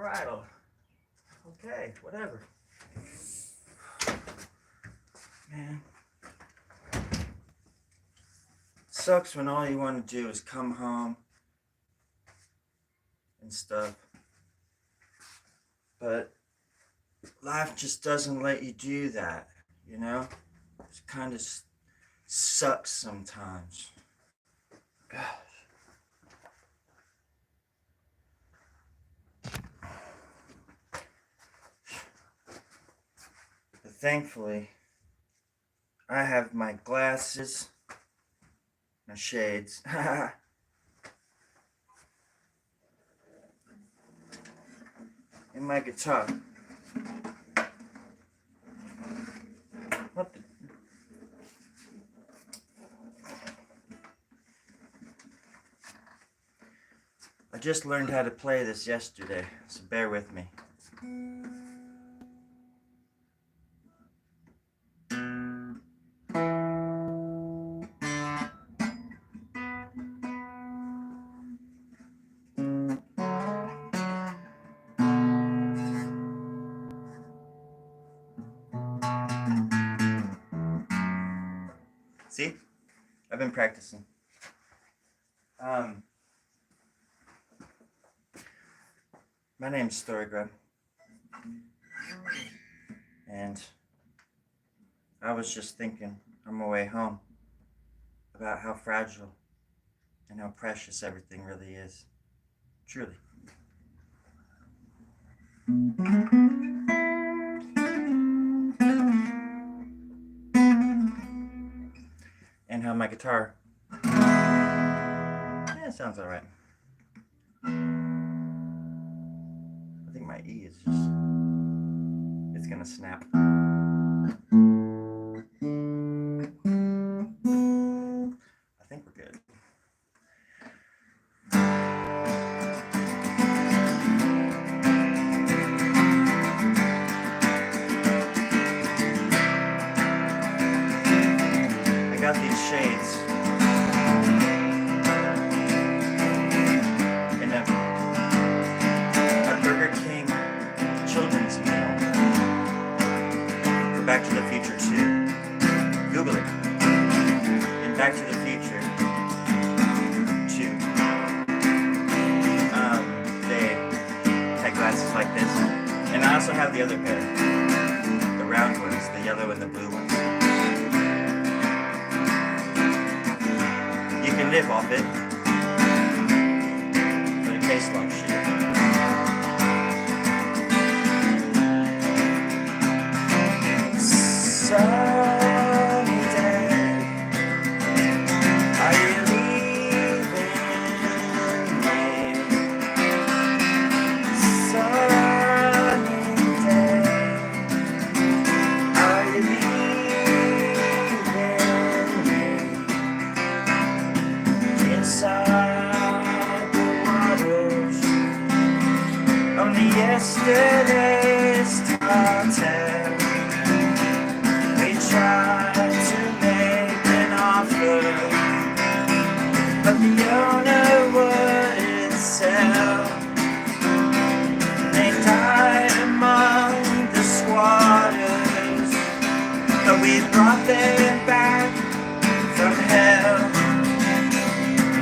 varietal. Okay, whatever. Man. Sucks when all you want to do is come home and stuff. But life just doesn't let you do that, you know? It kind of sucks sometimes. Gosh. But thankfully, I have my glasses, my shades, and my guitar. What the? I just learned how to play this yesterday, so bear with me. See? I've been practicing. My name's Storygrub. And I was just thinking on my way home about how fragile and how precious everything really is. Truly. And how my guitar, yeah, it sounds alright. I think my E is just, it's gonna snap. I think we're good. I got these shades in a Burger King children's meal for Back to the Future 2. Google it. In Back to the Future 2, they had glasses like this. And I also have the other pair. The round ones, the yellow and the blue ones. You can live off it, but it tastes like shit. Sunny day, are you leaving me? Sunny day, are you leaving me? Inside the waters, only yesterday's hotel. We tried to make an offer, but the owner wouldn't sell. They died among the squatters, but we brought them back from hell.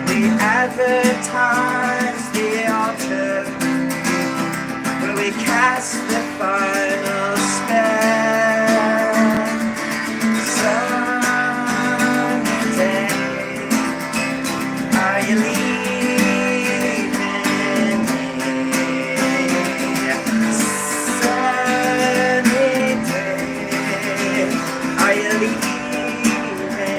We advertised the altar where we cast the final spell. Sunny day, are you leaving me? Sunny day, are you leaving me?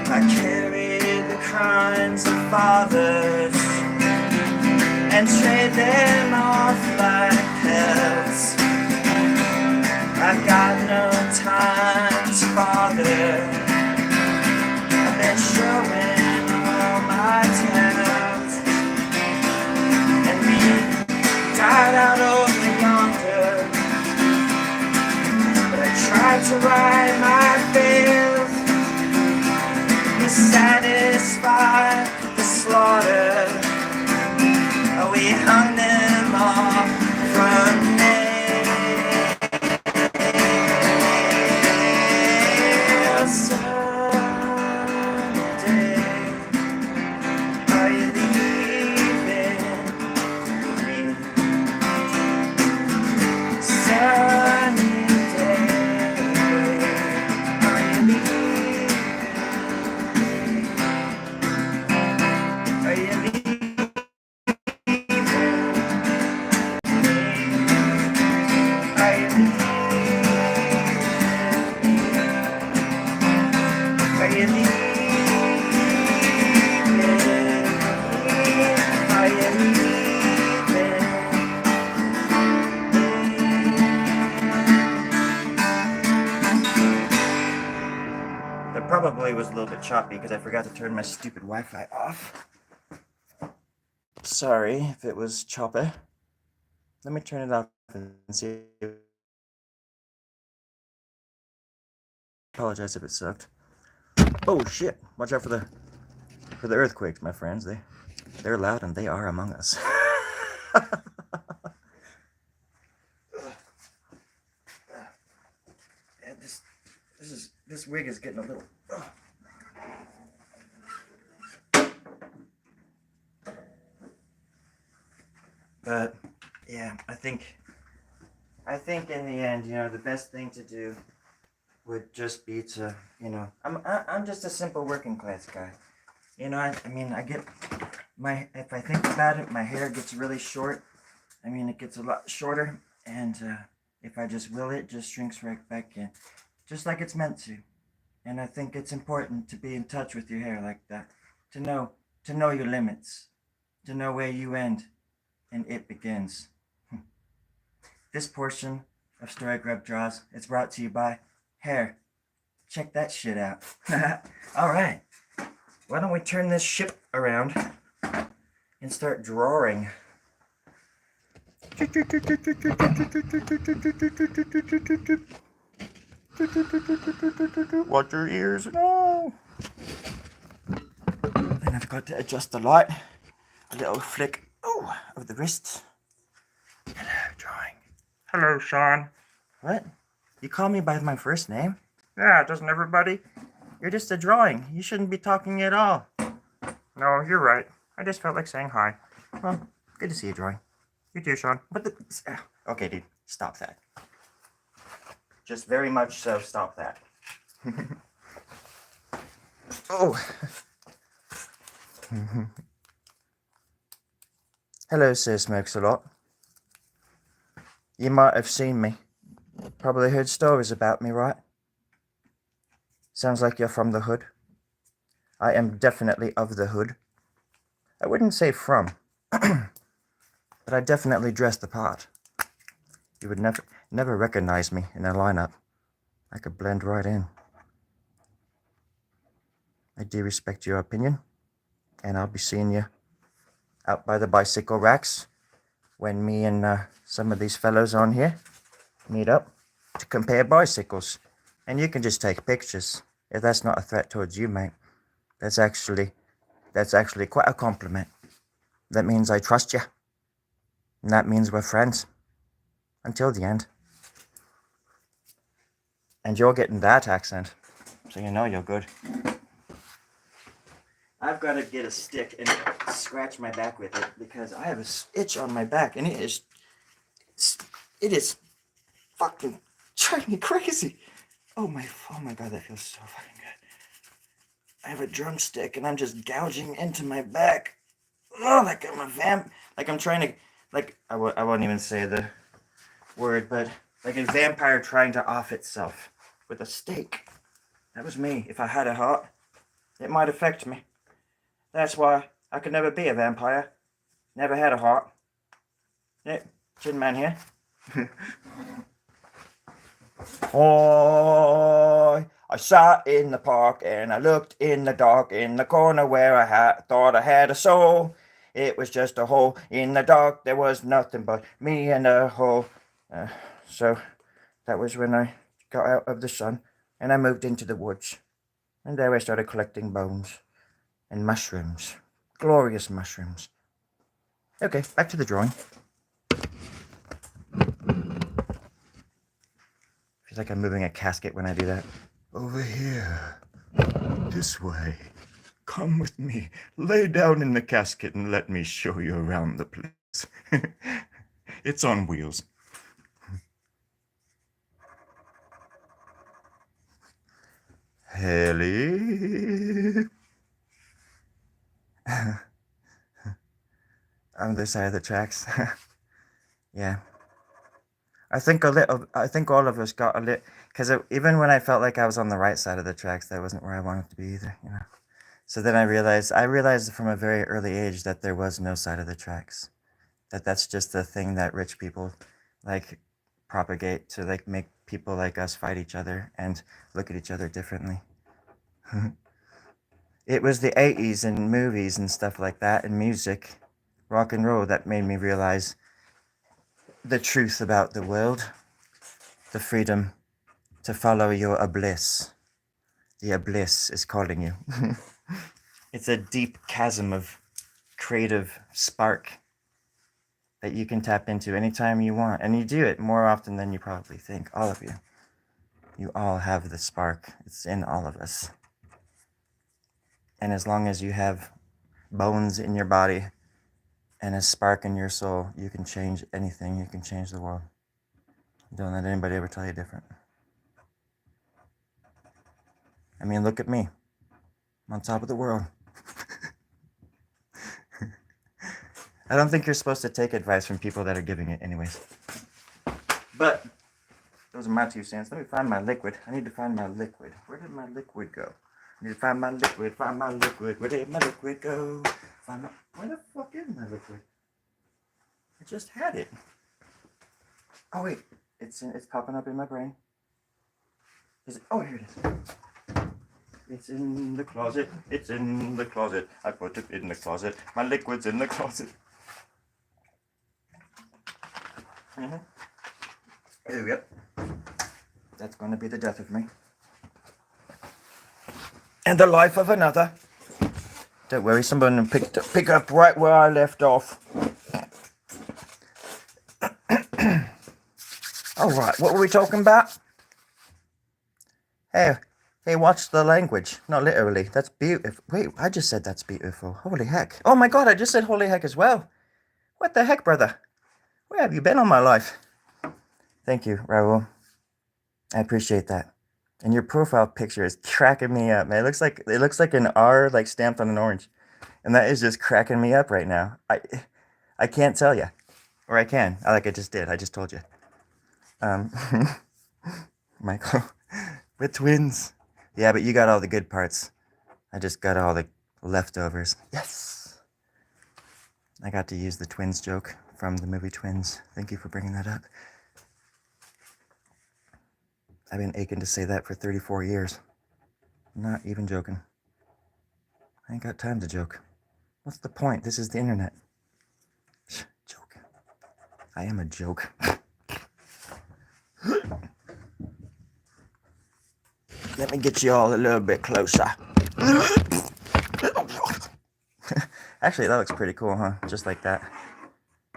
I carried the crimes of fathers and trade them off like pelts. I've got no time to bother. I've been showing all my talents, and me died out over yonder. right my fears, you satisfy the slaughter. We hung them all from nails. Someday, are you leaving me? Sunny day, are you leaving me? Are you leaving? That probably was a little bit choppy because I forgot to turn my stupid Wi-Fi off. Sorry if it was choppy. Let me turn it off and see. Apologize if it sucked. Oh shit! Watch out for the earthquakes, my friends. They're loud and they are among us. This wig is getting a little. But yeah, I think in the end, the best thing to do would just be to, I'm just a simple working class guy. I mean, I get if I think about it, my hair gets really short. I mean, it gets a lot shorter, and if I just will it just shrinks right back in, just like it's meant to. And I think it's important to be in touch with your hair like that, to know your limits, to know where you end and it begins. This portion of Story Grub Draws is brought to you by hair. Check that shit out. All right. Why don't we turn this ship around and start drawing? Watch your ears. No. And I've got to adjust the light. A little flick of the wrist. Hello, drawing. Hello, Sean. What? You call me by my first name? Yeah, doesn't everybody? You're just a drawing. You shouldn't be talking at all. No, you're right. I just felt like saying hi. Well, good to see you, drawing. You too, Sean. Okay, dude, stop that. Just very much so, stop that. Oh. Hello, Sir Smokes-a-Lot. You might have seen me. Probably heard stories about me, right? Sounds like you're from the hood. I am definitely of the hood. I wouldn't say from, but I definitely dress the part. You would never recognize me in a lineup. I could blend right in. I do respect your opinion, and I'll be seeing you out by the bicycle racks when me and some of these fellows on here meet up to compare bicycles. And you can just take pictures. If that's not a threat towards you, mate, that's actually quite a compliment. That means I trust you. And that means we're friends. Until the end. And you're getting that accent, so you know you're good. I've got to get a stick and scratch my back with it because I have an itch on my back and it is fucking driving me crazy. Oh my god, that feels so fucking good. I have a drumstick and I'm just gouging into my back. Oh, like I'm a like I'm trying to, like, I won't even say the word, but like a vampire trying to off itself with a stake. That was me. If I had a heart, it might affect me. That's why I could never be a vampire. Never had a heart. Yep, Chin Man here. Oh, I sat in the park and I looked in the dark in the corner where I thought I had a soul. It was just a hole in the dark. There was nothing but me and a hole. So that was when I got out of the sun, and I moved into the woods. And there I started collecting bones and mushrooms. Glorious mushrooms. Okay, back to the drawing. Feels like I'm moving a casket when I do that. Over here. This way. Come with me. Lay down in the casket and let me show you around the place. It's on wheels. Haley. On the side of the tracks. Yeah. I think all of us got a little, because even when I felt like I was on the right side of the tracks, that wasn't where I wanted to be either, you know. So then I realized from a very early age that there was no side of the tracks. That's just the thing that rich people like propagate to like make people like us fight each other and look at each other differently. It was the 80s and movies and stuff like that and music, rock and roll, that made me realize the truth about the world, the freedom to follow your abyss. The abyss is calling you. It's a deep chasm of creative spark that you can tap into anytime you want. And you do it more often than you probably think, all of you. You all have the spark. It's in all of us. And as long as you have bones in your body and a spark in your soul, you can change anything. You can change the world. Don't let anybody ever tell you different. I mean, look at me. I'm on top of the world. I don't think you're supposed to take advice from people that are giving it anyways. But those are my 2 cents. Let me find my liquid. I need to find my liquid. Where did my liquid go? I need to find my liquid. Find my liquid. Where did my liquid go? Where the fuck is my liquid? I just had it. Oh wait, it's popping up in my brain. Is it? Oh, here it is. It's in the closet. It's in the closet. I put it in the closet. My liquid's in the closet. There we go. That's going to be the death of me. And the life of another. Don't worry, someone will pick up right where I left off. Alright, what were we talking about? Hey, watch the language. Not literally. That's beautiful. Wait, I just said that's beautiful. Holy heck. Oh my god, I just said holy heck as well. What the heck, brother? Where have you been all my life? Thank you, Raul. I appreciate that. And your profile picture is cracking me up, man. It looks like an R like stamped on an orange. And that is just cracking me up right now. I can't tell you. Or I can. Like I just did. I just told you. Michael, we're twins. Yeah, but you got all the good parts. I just got all the leftovers. Yes! I got to use the twins joke from the movie Twins. Thank you for bringing that up. I've been aching to say that for 34 years. Not even joking. I ain't got time to joke. What's the point? This is the internet. Joke. I am a joke. Let me get you all a little bit closer. Actually, that looks pretty cool, huh? Just like that.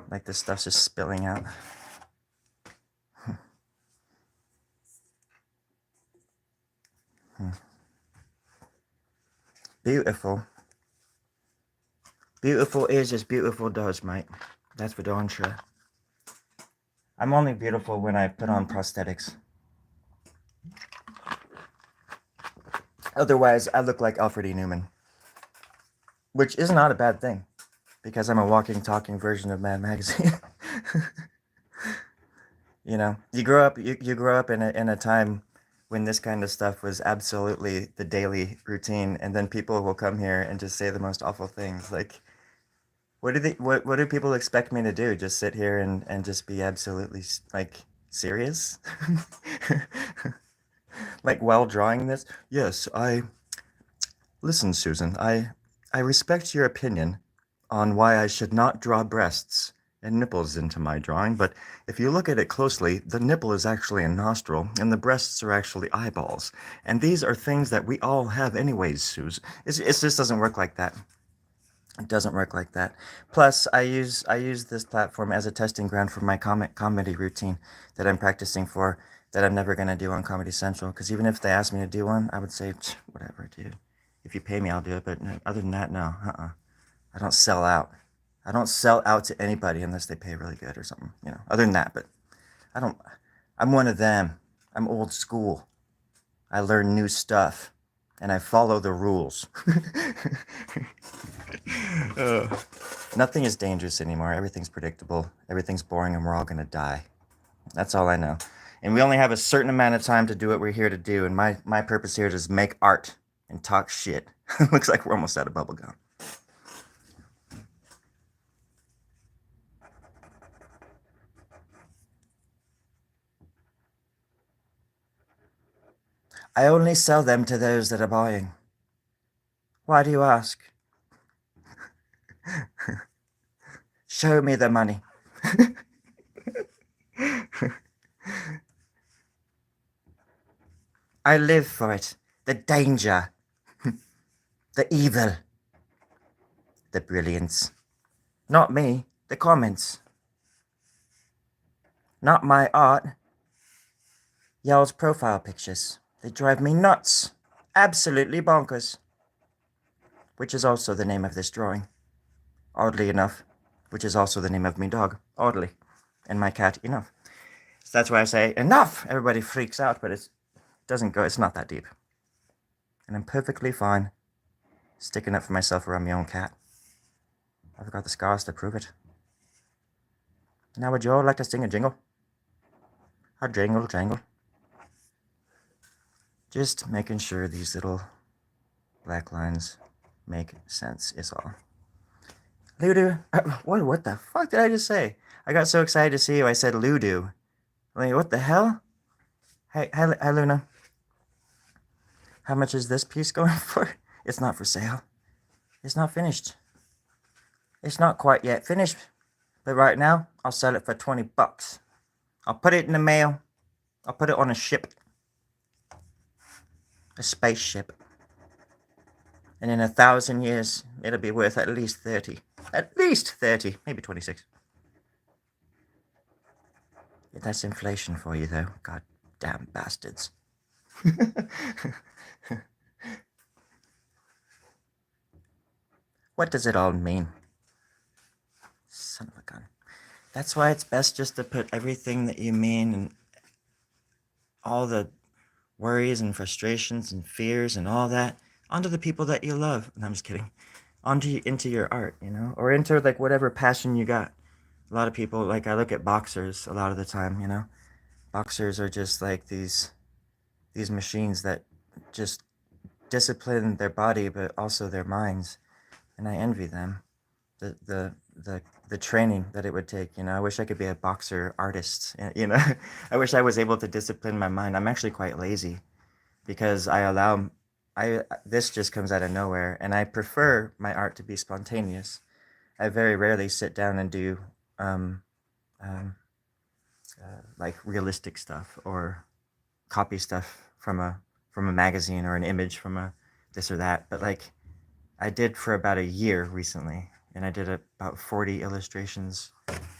Like this stuff's just spilling out. Beautiful. Beautiful is as beautiful does, mate. That's for darn sure. I'm only beautiful when I put on prosthetics. Otherwise, I look like Alfred E. Newman. Which is not a bad thing. Because I'm a walking, talking version of Mad Magazine. You know, you grow up in a time when this kind of stuff was absolutely the daily routine, and then people will come here and just say the most awful things. Like, what do people expect me to do? Just sit here and just be absolutely like serious? Like while drawing this? Yes, listen, Susan, I respect your opinion on why I should not draw breasts nipples into my drawing, but if you look at it closely, the nipple is actually a nostril, and the breasts are actually eyeballs. And these are things that we all have anyways, Suze. It just doesn't work like that. It doesn't work like that. Plus, I use this platform as a testing ground for my comedy routine that I'm practicing for, that I'm never gonna do on Comedy Central. Because even if they asked me to do one, I would say, whatever, dude. If you pay me, I'll do it. But other than that, no. I don't sell out. I don't sell out to anybody unless they pay really good or something. Other than that, but I don't. I'm one of them. I'm old school. I learn new stuff, and I follow the rules. Nothing is dangerous anymore. Everything's predictable. Everything's boring, and we're all gonna die. That's all I know. And we only have a certain amount of time to do what we're here to do. And my purpose here is make art and talk shit. Looks like we're almost out of bubble gum. I only sell them to those that are buying. Why do you ask? Show me the money. I live for it. The danger. The evil. The brilliance. Not me. The comments. Not my art. Y'all's profile pictures. They drive me nuts. Absolutely bonkers. Which is also the name of this drawing. Oddly enough. Which is also the name of my dog. Oddly. And my cat. Enough. So that's why I say, enough! Everybody freaks out, but it doesn't go. It's not that deep. And I'm perfectly fine sticking up for myself around my own cat. I've got the scars to prove it. Now would you all like to sing a jingle? A jingle jangle. Just making sure these little black lines make sense is all. Ludo, what the fuck did I just say? I got so excited to see you, I said Ludo. Like, what the hell? Hey, Luna. How much is this piece going for? It's not for sale. It's not finished. It's not quite yet finished. But right now, I'll sell it for $20. I'll put it in the mail. I'll put it on a ship. A spaceship. And in 1,000 years, it'll be worth at least 30. At least 30. Maybe 26. That's inflation for you, though. God damn bastards. What does it all mean? Son of a gun. That's why it's best just to put everything that you mean and all the worries and frustrations and fears and all that onto the people that you love. And I'm just kidding. Into your art, or into like whatever passion you got. A lot of people, like I look at boxers a lot of the time, Boxers are just like these machines that just discipline their body but also their minds, and I envy them. The training that it would take, I wish I could be a boxer artist, I wish I was able to discipline my mind. I'm actually quite lazy because this just comes out of nowhere, and I prefer my art to be spontaneous. I very rarely sit down and do like realistic stuff or copy stuff from a magazine or an image from a this or that. But like I did for about a year recently, and I did about 40 illustrations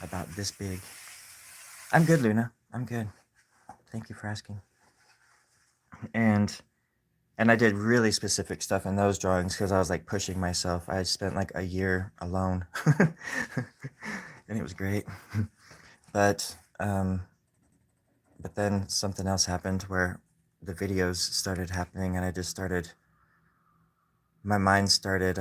about this big. I'm good, Luna. I'm good. Thank you for asking. And I did really specific stuff in those drawings because I was like pushing myself. I spent like a year alone, and it was great. But then something else happened where the videos started happening, and I just started. My mind started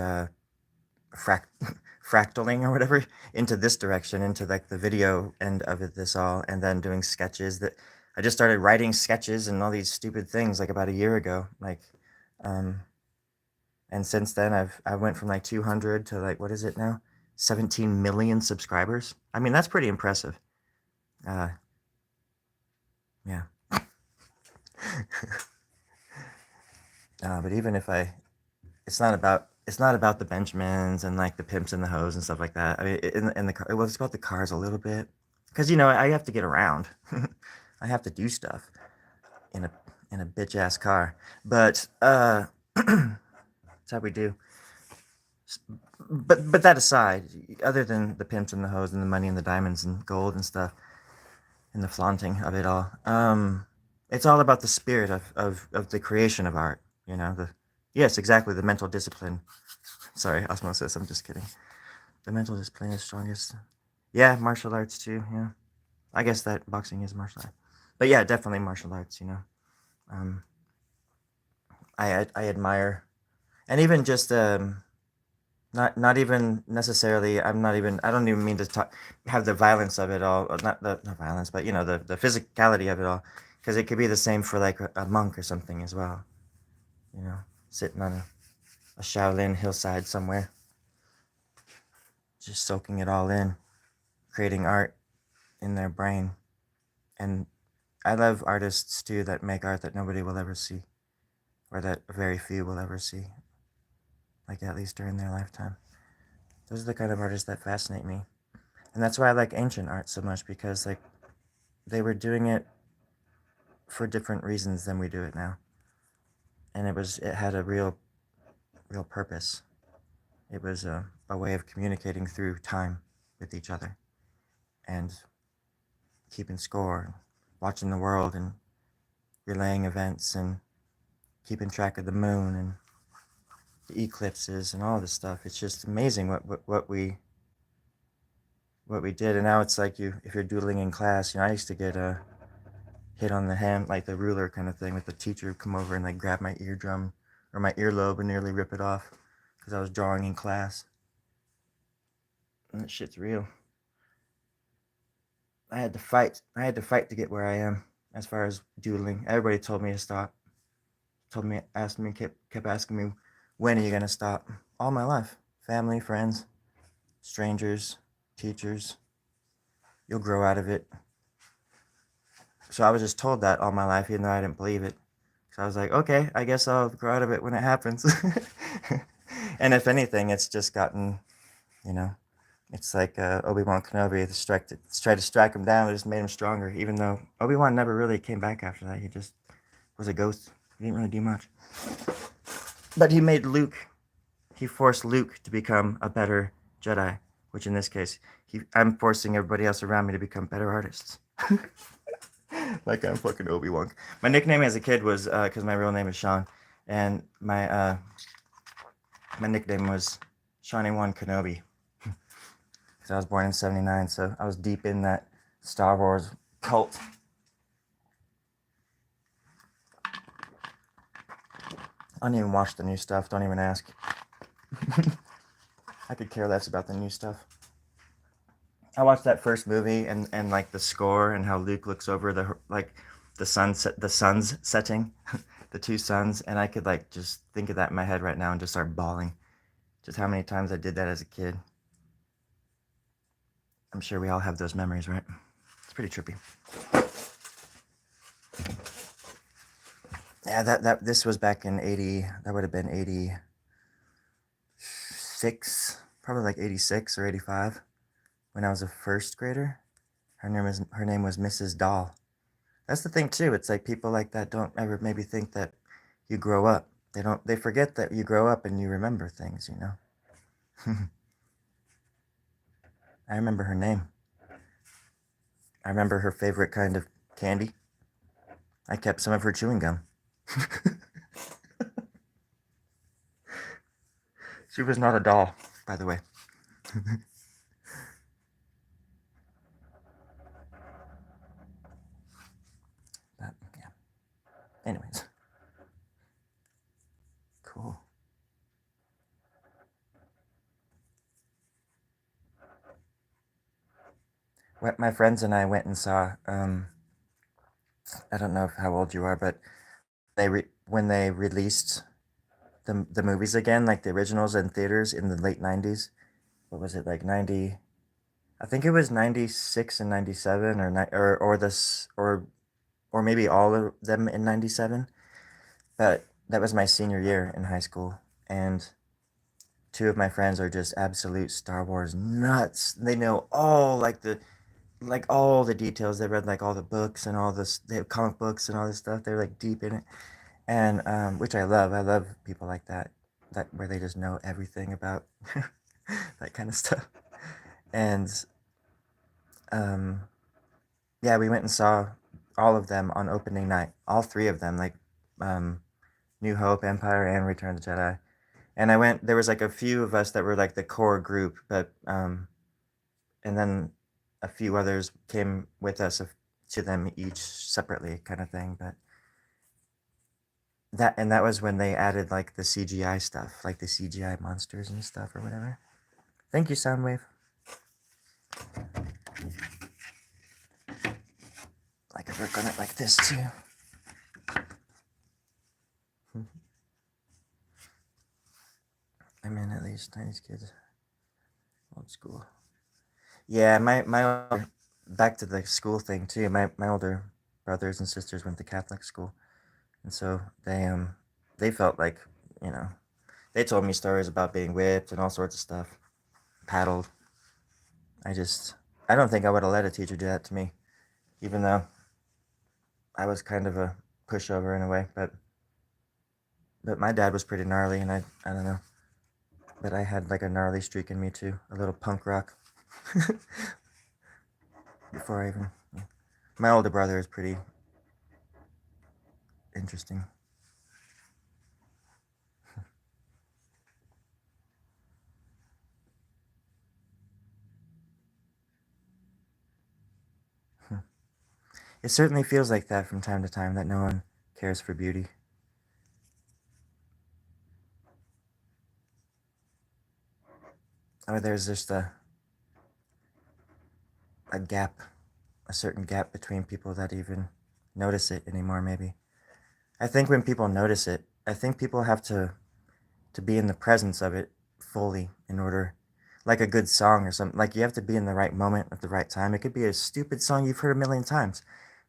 fractaling or whatever into this direction, into like the video end of it, this all, and then doing sketches. That I just started writing sketches and all these stupid things like about a year ago, like, and since then I went from like 200 to like, what is it now, 17 million subscribers. I mean, that's pretty impressive. Yeah. But even if it's not about it's not about the Benjamins and like the pimps and the hoes and stuff like that. I mean, in the car, it was about the cars a little bit, because I have to get around. I have to do stuff in a bitch ass car. But that's how we do. But that aside, other than the pimps and the hoes and the money and the diamonds and gold and stuff and the flaunting of it all, it's all about the spirit of the creation of art. The yes, exactly, the mental discipline. Sorry, osmosis. I'm just kidding. The mental discipline is strongest. Yeah, martial arts too. Yeah, I guess that boxing is martial art, but yeah, definitely martial arts. Um, I admire, and even just not even necessarily. I don't even mean to talk have the violence of it all. Not violence, but the physicality of it all, because it could be the same for like a monk or something as well. You know, sitting on a Shaolin hillside somewhere, just soaking it all in, creating art in their brain. And I love artists too that make art that nobody will ever see, or that very few will ever see, like at least during their lifetime. Those are the kind of artists that fascinate me. And that's why I like ancient art so much, because like they were doing it for different reasons than we do it now. And it had a real purpose. It was a way of communicating through time with each other and keeping score, watching the world and relaying events and keeping track of the moon and the eclipses and all this stuff. It's just amazing what we did. And now it's like if you're doodling in class, I used to get hit on the hand like the ruler kind of thing with the teacher come over and like grab my eardrum or my earlobe and nearly rip it off because I was drawing in class. And that shit's real. I had to fight. I had to fight to get where I am as far as doodling. Everybody told me to stop. Kept asking me, when are you gonna stop? All my life, family, friends, strangers, teachers. You'll grow out of it. So I was just told that all my life, even though I didn't believe it. So I was like, okay, I guess I'll grow out of it when it happens. And if anything, it's just gotten, you know, it's like Obi-Wan Kenobi tried to strike him down, it just made him stronger. Even though Obi-Wan never really came back after that, he just was a ghost. He didn't really do much. But he forced Luke to become a better Jedi, which in this case, I'm forcing everybody else around me to become better artists. Like I'm fucking Obi-Wan. My nickname as a kid was because my real name is Sean, and my nickname was Shawnee One Kenobi. Because I was born in '79, so I was deep in that Star Wars cult. I don't even watch the new stuff. Don't even ask. I could care less about the new stuff. I watched that first movie and like the score and how Luke looks over the sun's setting, the two suns, and I could like just think of that in my head right now and just start bawling. Just how many times I did that as a kid. I'm sure we all have those memories, right? It's pretty trippy. Yeah, that this was back in 80. That would have been 86, probably like 86 or 85, when I was a first grader. Her name was Mrs. Doll. That's the thing too. It's like people like that don't ever maybe think that you grow up. They forget that you grow up and you remember things, you know. I remember her name. I remember her favorite kind of candy. I kept some of her chewing gum. She was not a doll, by the way. But, yeah. Anyways, cool. My friends and I went and saw. I don't know how old you are, but when they released the movies again, like the originals in theaters in the late '90s. What was it like 90? I think it was '96 and '97, or this or maybe all of them in '97. But that was my senior year in high school, and two of my friends are just absolute Star Wars nuts. They know all all the details. They read like all the books and all this. They have comic books and all this stuff. They're like deep in it, and which I love. I love people like that. That where they just know everything about that kind of stuff. And um, yeah, we went and saw all of them on opening night. All three of them, like um, New Hope, Empire, and Return of the Jedi. And I went. There was like a few of us that were like the core group, but and then a few others came with us to them each separately, kind of thing. But that was when they added like the CGI stuff, like the CGI monsters and stuff or whatever. Thank you, Soundwave. I could work on it like this too. I'm in at least 90s kids. Old school. Yeah, my back to the school thing too. My older brothers and sisters went to Catholic school, and so they felt like, you know, they told me stories about being whipped and all sorts of stuff, paddled. I just I don't think I would have let a teacher do that to me, even though I was kind of a pushover in a way. But my dad was pretty gnarly, and I don't know, but I had like a gnarly streak in me too, a little punk rock. Before I even, yeah. My older brother is pretty interesting. It certainly feels like that from time to time, that no one cares for beauty. Or there's just a gap, a certain gap between people that even notice it anymore, maybe. I think when people notice it, I think people have to be in the presence of it fully in order, like a good song or something. Like you have to be in the right moment at the right time. It could be a stupid song you've heard a million times,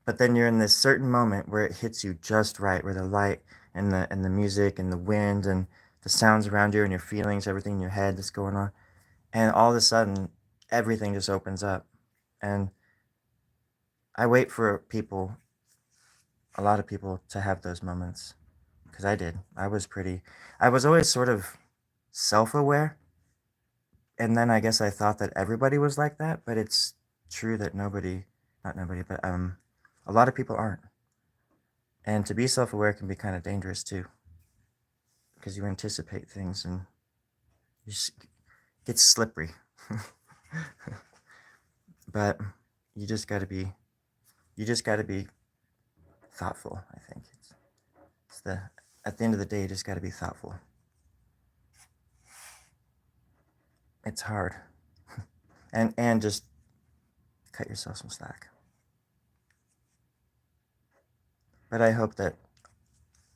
but then you're in this certain moment where it hits you just right, where the light and the music and the wind and the sounds around you and your feelings, everything in your head that's going on, and all of a sudden everything just opens up. And I wait for people, a lot of people, to have those moments because I did. I was always sort of self-aware, and then I guess I thought that everybody was like that, but it's true that not nobody, but a lot of people aren't. And to be self-aware can be kind of dangerous too, because you anticipate things and you just get slippery. But you just got to be you just got to be thoughtful. I think it's the at the end of the day, you just got to be thoughtful. It's hard, and just cut yourself some slack. But I hope that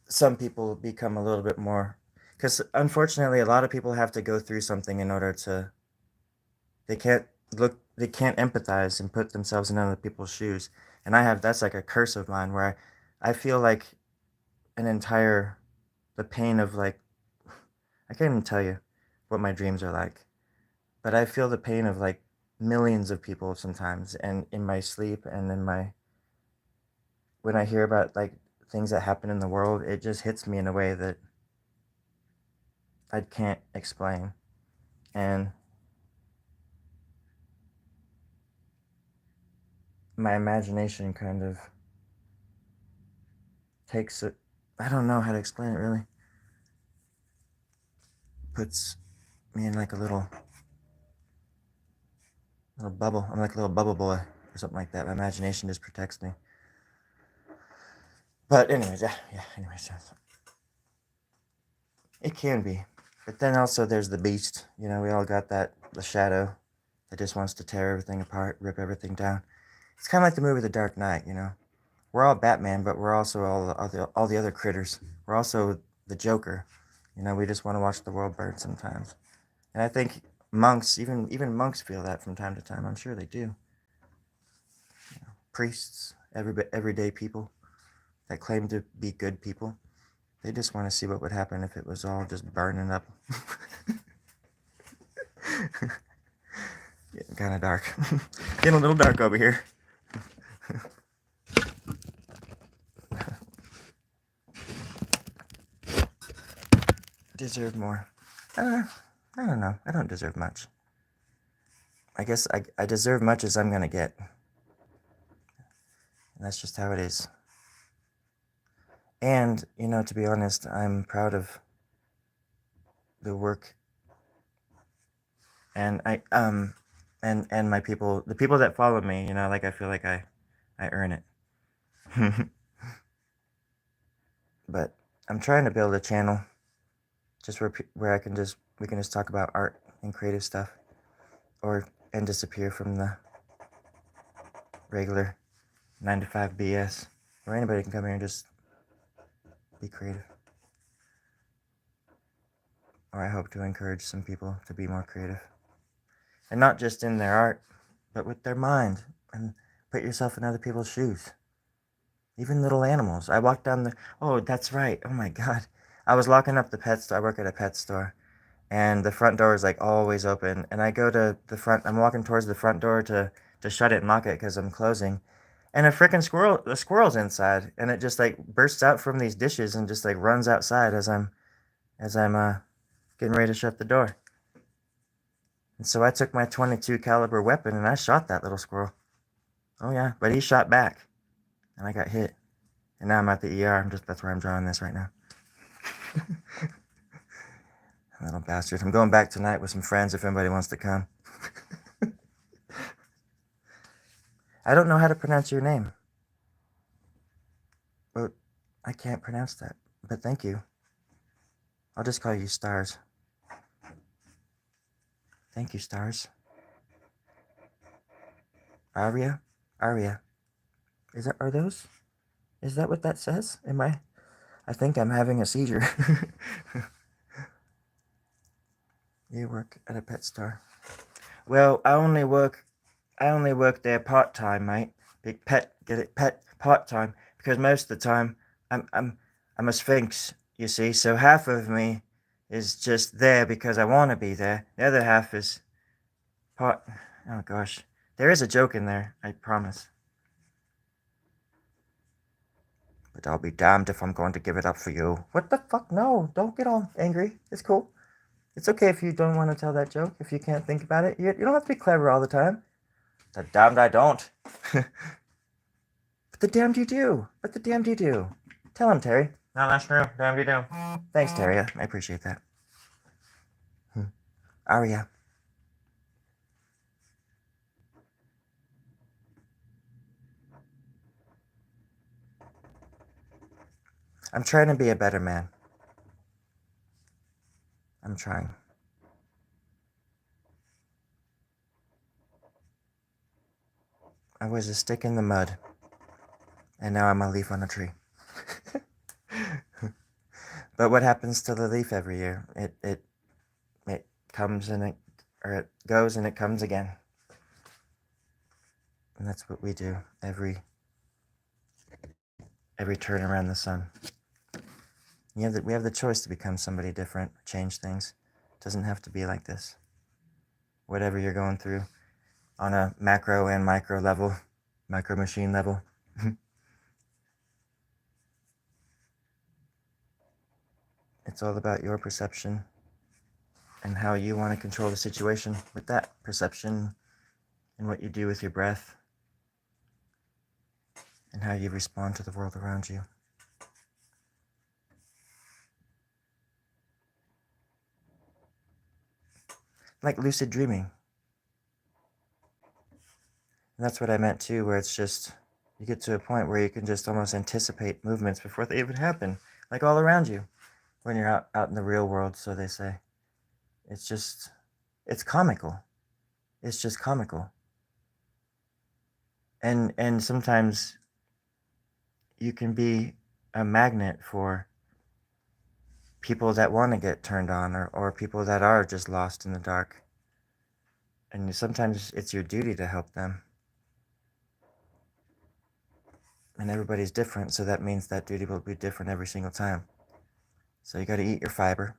some people become a little bit more, because unfortunately a lot of people have to go through something in order to, they can't empathize and put themselves in other people's shoes. And that's like a curse of mine where I feel like an entire the pain of like, I can't even tell you what my dreams are like, but I feel the pain of like millions of people sometimes, and in my sleep and in my when I hear about like things that happen in the world, it just hits me in a way that I can't explain. And my imagination kind of takes it. I don't know how to explain it really. Puts me in like a little bubble. I'm like a little bubble boy or something like that. My imagination just protects me. But anyways, yeah. Anyways, it can be. But then also there's the beast. You know, we all got the shadow that just wants to tear everything apart, rip everything down. It's kind of like the movie The Dark Knight. You know, we're all Batman, but we're also all the other critters. We're also the Joker. You know, we just want to watch the world burn sometimes. And I think monks, even monks, feel that from time to time. I'm sure they do. Priests, everyday people that claim to be good people, they just want to see what would happen if it was all just burning up. Getting kind of dark. Getting a little dark over here. Deserve more. I don't know. I don't deserve much. I guess I deserve much as I'm going to get. And that's just how it is. And, to be honest, I'm proud of the work and and my people, the people that follow me, like I feel like I earn it. But I'm trying to build a channel just where we can just talk about art and creative stuff and disappear from the regular 9 to 5 BS, where anybody can come here and just be creative. Or I hope to encourage some people to be more creative. And not just in their art, but with their mind. And put yourself in other people's shoes. Even little animals. I walked down the... Oh, that's right. Oh my God. I was locking up the pet store. I work at a pet store. And the front door is like always open. And I go to the front... I'm walking towards the front door to shut it and lock it because I'm closing. And a squirrel's inside. And it just like bursts out from these dishes and just like runs outside as I'm getting ready to shut the door. And so I took my .22 caliber weapon and I shot that little squirrel. Oh yeah, but he shot back. And I got hit. And now I'm at the ER. That's where I'm drawing this right now. Little bastard. I'm going back tonight with some friends if anybody wants to come. I don't know how to pronounce your name. But I can't pronounce that. But thank you. I'll just call you Stars. Thank you, Stars. Aria? Aria. Is that what that says? I think I'm having a seizure. You work at a pet store. Well, I only work there part-time, mate. Big pet, get it? Pet part-time. Because most of the time, I'm a sphinx, you see. So half of me is just there because I want to be there. The other half is part... Oh, gosh. There is a joke in there, I promise. But I'll be damned if I'm going to give it up for you. What the fuck? No, don't get all angry. It's cool. It's okay if you don't want to tell that joke, if you can't think about it. You don't have to be clever all the time. The damned I don't. But the damned you do. But the damned you do. Tell him, Terry. No, that's true. Damned you do. Thanks, Terry. I appreciate that. Aria. I'm trying to be a better man. I'm trying. I was a stick in the mud. And now I'm a leaf on a tree. But what happens to the leaf every year? It comes and it goes and it comes again. And that's what we do every turn around the sun. We have the choice to become somebody different, change things. It doesn't have to be like this. Whatever you're going through on a macro and micro level, micro machine level. It's all about your perception and how you want to control the situation with that perception and what you do with your breath and how you respond to the world around you. Like lucid dreaming. And that's what I meant too, where it's just, you get to a point where you can just almost anticipate movements before they even happen, like all around you, when you're out in the real world, so they say. It's comical. It's just comical. And sometimes you can be a magnet for people that want to get turned on or people that are just lost in the dark. And sometimes it's your duty to help them. And everybody's different, so that means that duty will be different every single time. So you got to eat your fiber,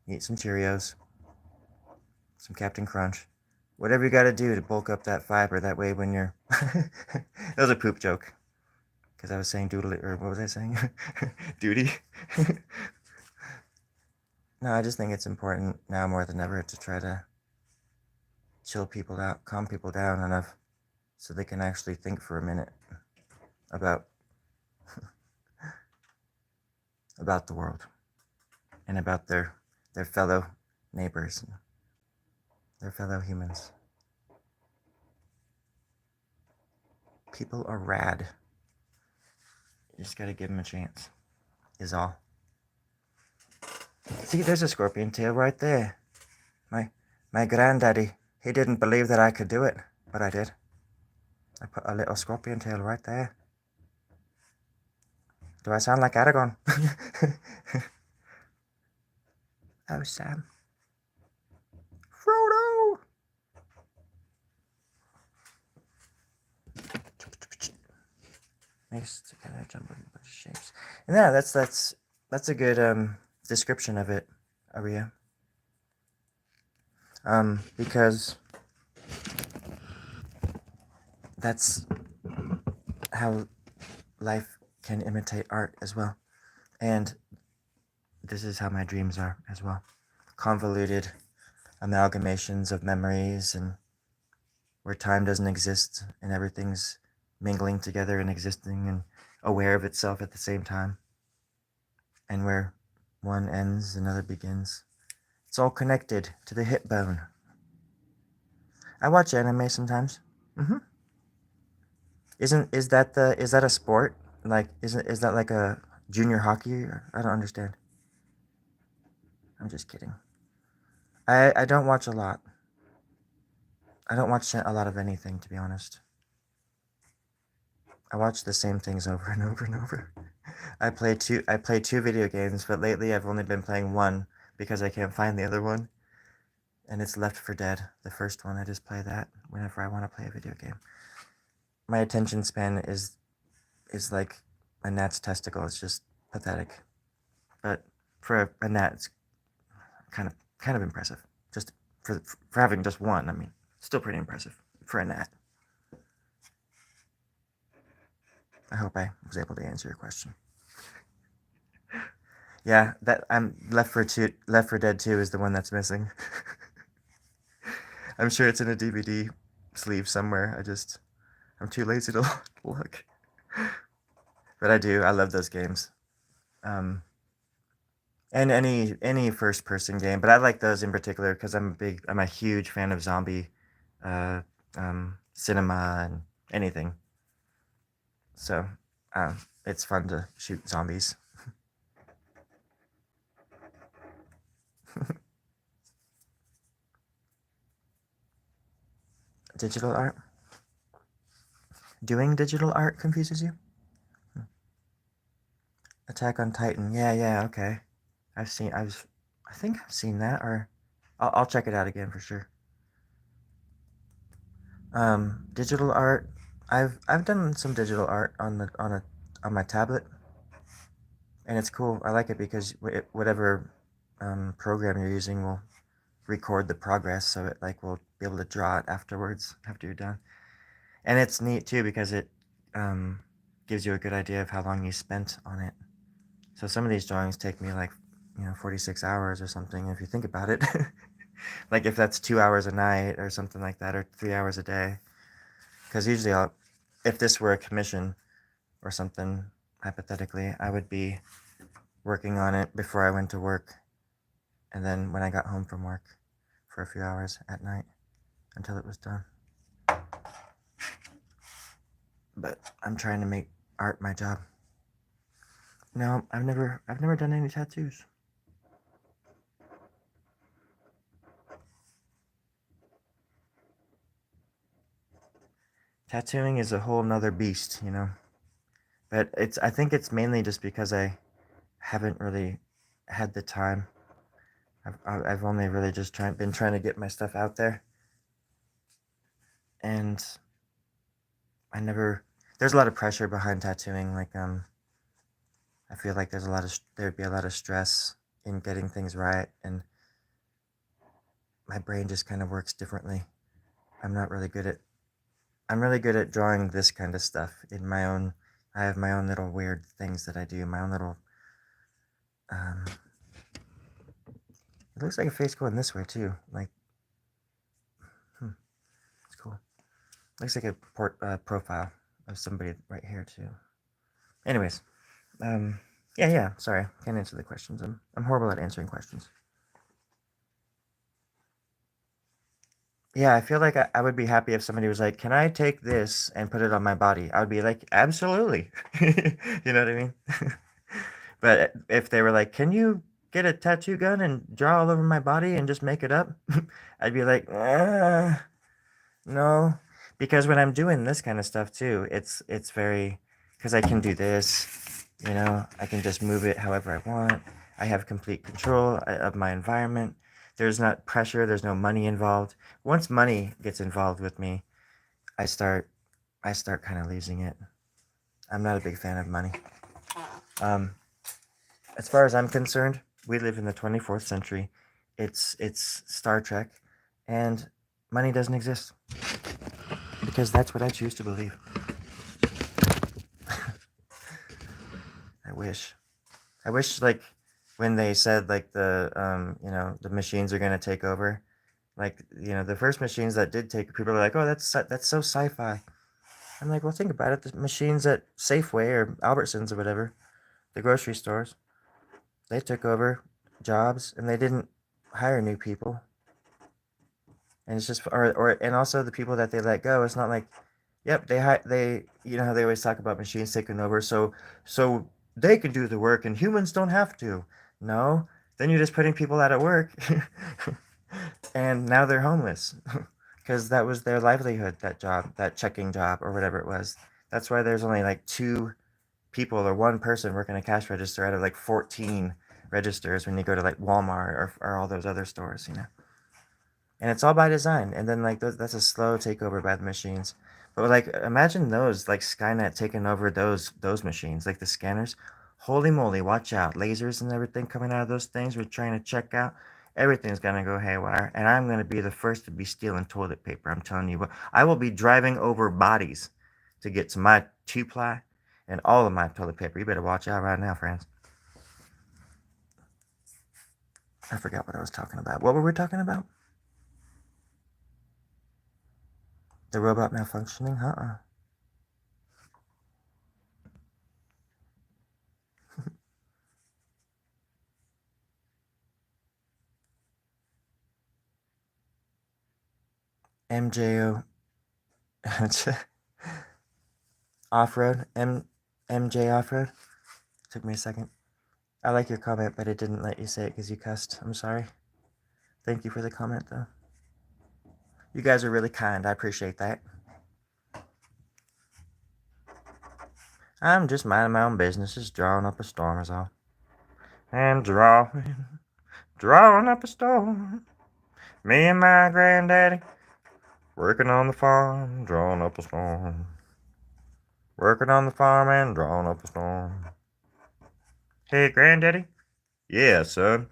eat some Cheerios, some Captain Crunch. Whatever you gotta do to bulk up that fiber. That way when you're... That was a poop joke. Because I was saying doodly, or what was I saying? Duty? No, I just think it's important now more than ever to try to chill people out, calm people down enough so they can actually think for a minute about the world and about their fellow neighbors and their fellow humans. People are rad. You just gotta give them a chance, is all. See, there's a scorpion tail right there. My granddaddy, he didn't believe that I could do it, but I did. I put a little scorpion tail right there. Do I sound like Aragorn? Oh, Sam. Frodo! Makes it together, jump in a bunch of shapes. And yeah, that's a good description of it, Aria. Because that's how life can imitate art as well. And this is how my dreams are as well. Convoluted amalgamations of memories, and where time doesn't exist and everything's mingling together and existing and aware of itself at the same time. And where one ends, another begins. It's all connected to the hip bone. I watch anime sometimes. Is that a sport? Like is that like a junior hockey? I don't understand. I'm just kidding. I don't watch a lot. I don't watch a lot of anything, to be honest. I watch the same things over and over and over. I play two video games, but lately I've only been playing one because I can't find the other one. And it's Left 4 Dead, the first one. I just play that whenever I want to play a video game. My attention span is like a gnat's testicle. It's just pathetic. But for a gnat, it's kind of impressive. Just for having just one, I mean, still pretty impressive for a gnat. I hope I was able to answer your question. Yeah, that I'm Left 4 Dead 2 is the one that's missing. I'm sure it's in a DVD sleeve somewhere. I'm too lazy to look. But I do. I love those games. And any first person game, but I like those in particular because I'm a huge fan of zombie uh, cinema and anything. So it's fun to shoot zombies. Digital art? Doing digital art confuses you? Attack on Titan. Yeah, okay. I think I've seen that, or I'll check it out again for sure. Digital art. I've done some digital art on my tablet, and it's cool. I like it because whatever program you're using will record the progress, so it like will be able to draw it afterwards after you're done. And it's neat too because it gives you a good idea of how long you spent on it. So some of these drawings take me like 46 hours or something if you think about it. Like if that's 2 hours a night or something like that, or 3 hours a day. Because usually if this were a commission or something, hypothetically, I would be working on it before I went to work, and then when I got home from work for a few hours at night until it was done. But I'm trying to make art my job. No, I've never done any tattoos. Tattooing is a whole nother beast, But I think it's mainly just because I haven't really had the time. I've only really just been trying to get my stuff out there, and there's a lot of pressure behind tattooing. Like I feel like there'd be a lot of stress in getting things right, and my brain just kind of works differently. I'm not really good at I'm really good at drawing this kind of stuff in my own. I have my own little weird things that I do. My own little. Um, it looks like a face going this way too. Like, it's cool. Looks like a profile of somebody right here too. Anyways, um, yeah. Sorry, can't answer the questions. I'm horrible at answering questions. Yeah, I feel like I would be happy if somebody was like, "Can I take this and put it on my body?" I would be like, "Absolutely." You know what I mean? But if they were like, "Can you get a tattoo gun and draw all over my body and just make it up?" I'd be like, no, because when I'm doing this kind of stuff too, it's very because I can do this, I can just move it however I want. I have complete control of my environment. There's not pressure, there's no money involved. Once money gets involved with me, I start I start kind of losing it. I'm not a big fan of money. Um, as far as I'm concerned, we live in the 24th century. It's Star Trek, and money doesn't exist because that's what I choose to believe. I wish. I wish like when they said like the machines are gonna take over, like the first machines that did take, people are like, oh, that's so sci-fi. I'm like, well, think about it. The machines at Safeway or Albertsons or whatever, the grocery stores, they took over jobs and they didn't hire new people. And it's just or and also the people that they let go. It's not like, yep, they how they always talk about machines taking over, so they can do the work and humans don't have to. No, then you're just putting people out of work, and now they're homeless because that was their livelihood. That job, that checking job, or whatever it was. That's why there's only like two people or one person working a cash register out of like 14 registers when you go to like Walmart or all those other stores. And it's all by design. And then like that's a slow takeover by the machines. But like imagine those like Skynet taking over those machines, like the scanners. Holy moly, watch out. Lasers and everything coming out of those things we're trying to check out. Everything's gonna go haywire. And I'm gonna be the first to be stealing toilet paper. I'm telling you. But I will be driving over bodies to get to my two ply and all of my toilet paper. You better watch out right now, friends. I forgot what I was talking about. What were we talking about? The robot malfunctioning? MJO off road. MJ off road. Took me a second. I like your comment, but it didn't let you say it because you cussed. I'm sorry. Thank you for the comment, though. You guys are really kind. I appreciate that. I'm just minding my own business, just drawing up a storm is all. And drawing up a storm. Me and my granddaddy working on the farm, drawing up a storm. Working on the farm and drawing up a storm. Hey, granddaddy. Yeah, son.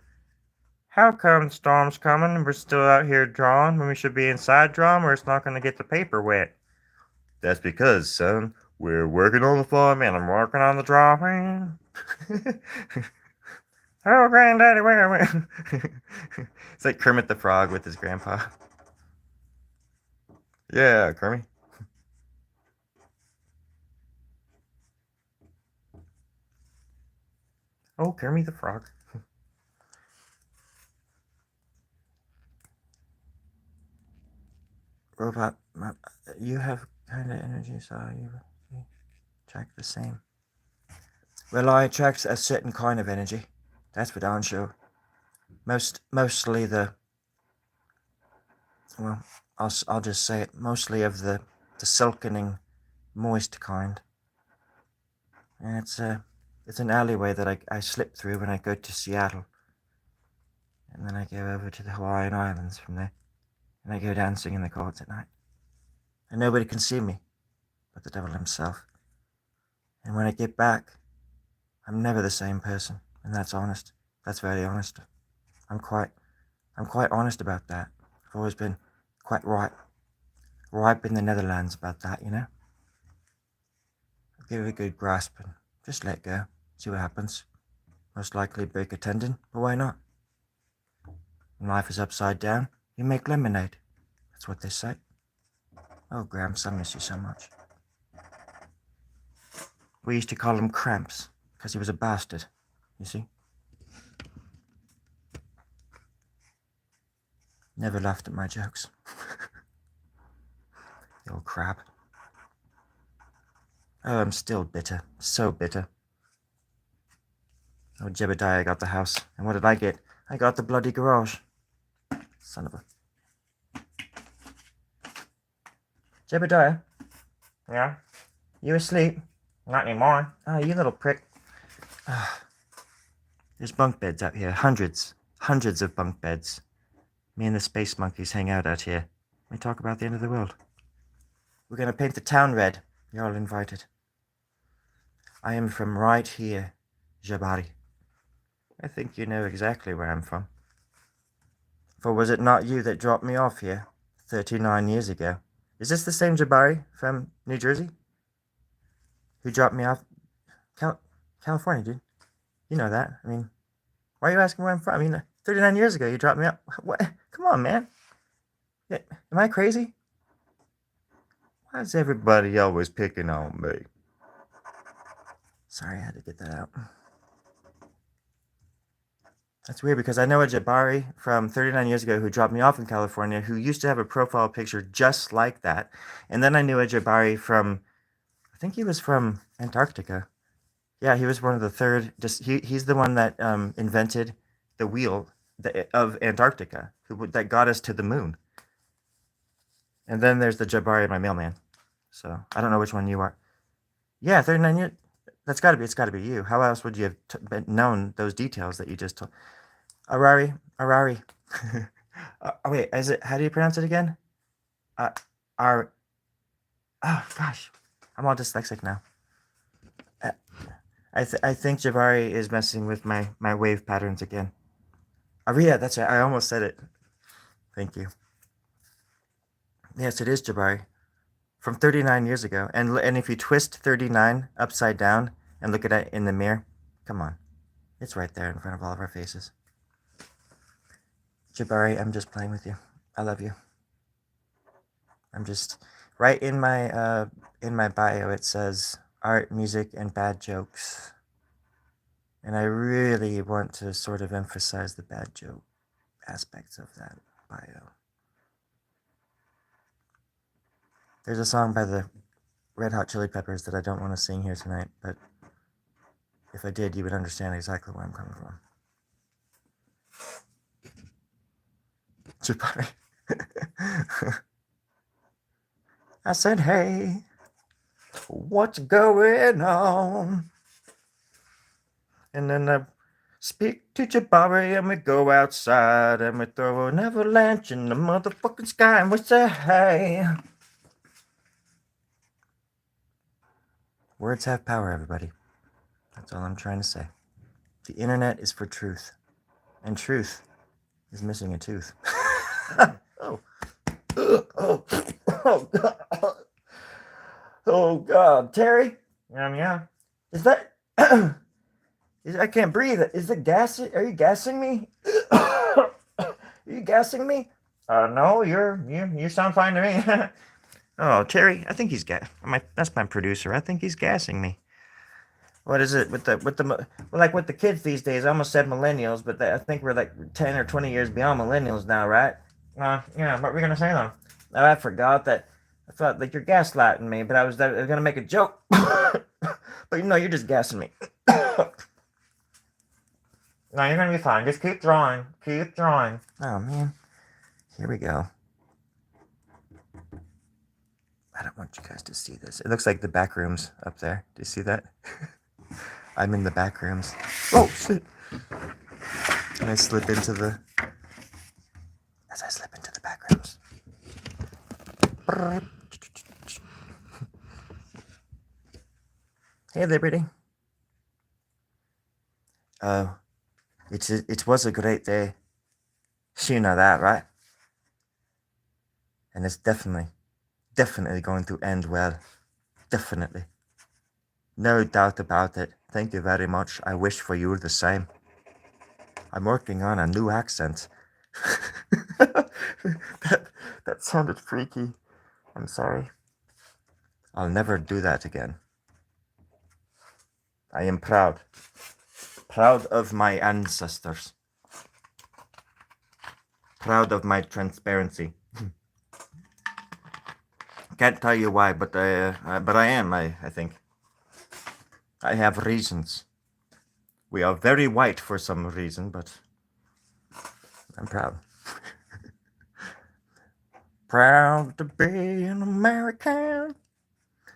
How come the storm's coming and we're still out here drawing when we should be inside drawing where it's not going to get the paper wet? That's because, son, we're working on the farm and I'm working on the drawing. Oh, granddaddy, where? It's like Kermit the Frog with his grandpa. Yeah, Kermit. Oh, Kermit the Frog. Robot, you have kind of energy, so you attract the same. Well, I attract a certain kind of energy. That's for darn sure. Mostly the well, I'll just say it. Mostly of the silkening, moist kind. And it's an alleyway that I slip through when I go to Seattle, and then I go over to the Hawaiian Islands from there, and I go dancing in the courts at night, and nobody can see me, but the devil himself. And when I get back, I'm never the same person, and that's honest. That's very honest. I'm quite I'm quite honest about that. I've always been quite ripe in the Netherlands about that, you know? Give it a good grasp and just let go. See what happens. Most likely break a tendon, but why not? When life is upside down, you make lemonade. That's what they say. Oh, Gramps, I miss you so much. We used to call him Cramps, because he was a bastard, you see? Never laughed at my jokes. The old crab. Oh, I'm still bitter. So bitter. Oh, Jebediah got the house. And what did I get? I got the bloody garage. Son of a... Jebediah? Yeah? You asleep? Not anymore. Oh, you little prick. There's bunk beds out here. Hundreds of bunk beds. Me and the space monkeys hang out here. We talk about the end of the world. We're gonna paint the town red. You're all invited. I am from right here, Jabari. I think you know exactly where I'm from. For was it not you that dropped me off here 39 years ago? Is this the same Jabari from New Jersey? Who dropped me off? California, dude. You know that. I mean, why are you asking where I'm from? I mean, 39 years ago you dropped me off. What? Come on, man. Yeah, am I crazy? Why is everybody always picking on me? Sorry, I had to get that out. That's weird because I know a Jabari from 39 years ago who dropped me off in California who used to have a profile picture just like that. And then I knew a Jabari from, I think he was from Antarctica. Yeah, he was one of the third, he's the one that invented the wheel of Antarctica, that got us to the moon. And then there's the Jabari, my mailman. So I don't know which one you are. Yeah, 39 years. It's got to be you. How else would you have known those details that you just told? Arari. Oh, wait, how do you pronounce it again? Oh gosh, I'm all dyslexic now. I think Jabari is messing with my wave patterns again. Aria, that's right. I almost said it. Thank you. Yes, it is Jabari. From 39 years ago. And if you twist 39 upside down and look at it in the mirror, come on. It's right there in front of all of our faces. Jabari, I'm just playing with you. I love you. I'm just right in my bio it says art, music, and bad jokes. And I really want to sort of emphasize the bad joke aspects of that bio. There's a song by the Red Hot Chili Peppers that I don't want to sing here tonight, but if I did, you would understand exactly where I'm coming from. Jabari. I said, hey, what's going on? And then I speak to Jabari and we go outside and we throw an avalanche in the motherfucking sky and we say, hey. Words have power, everybody. That's all I'm trying to say. The internet is for truth. And truth is missing a tooth. Oh. Oh, God. Oh, God. Terry? Yeah. Is that... I can't breathe. Is it gas? Are you gassing me? Are you gassing me? No, you sound fine to me. Oh, Terry, I think he's that's my producer. I think he's gassing me. What is it with the kids these days? I almost said millennials, but I think we're like 10 or 20 years beyond millennials now, right? Yeah, what were we gonna say though? Oh, I forgot that. I thought like you're gaslighting me, but I was gonna make a joke. But you're just gassing me. No, you're gonna be fine. Just keep drawing. Keep drawing. Oh man, here we go. I don't want you guys to see this. It looks like the back rooms up there. Do you see that? I'm in the back rooms. Oh shit! And I slip into the back rooms. Hey, Liberty. It was a great day. You know that, right? and it's definitely going to end well. Definitely. No doubt about it. Thank you very much. I wish for you the same. I'm working on a new accent. that sounded freaky. I'm sorry. I'll never do that again. I am proud. Proud of my ancestors. Proud of my transparency. Can't tell you why, but I am. I think I have reasons. We are very white for some reason, but I'm proud. Proud to be an American.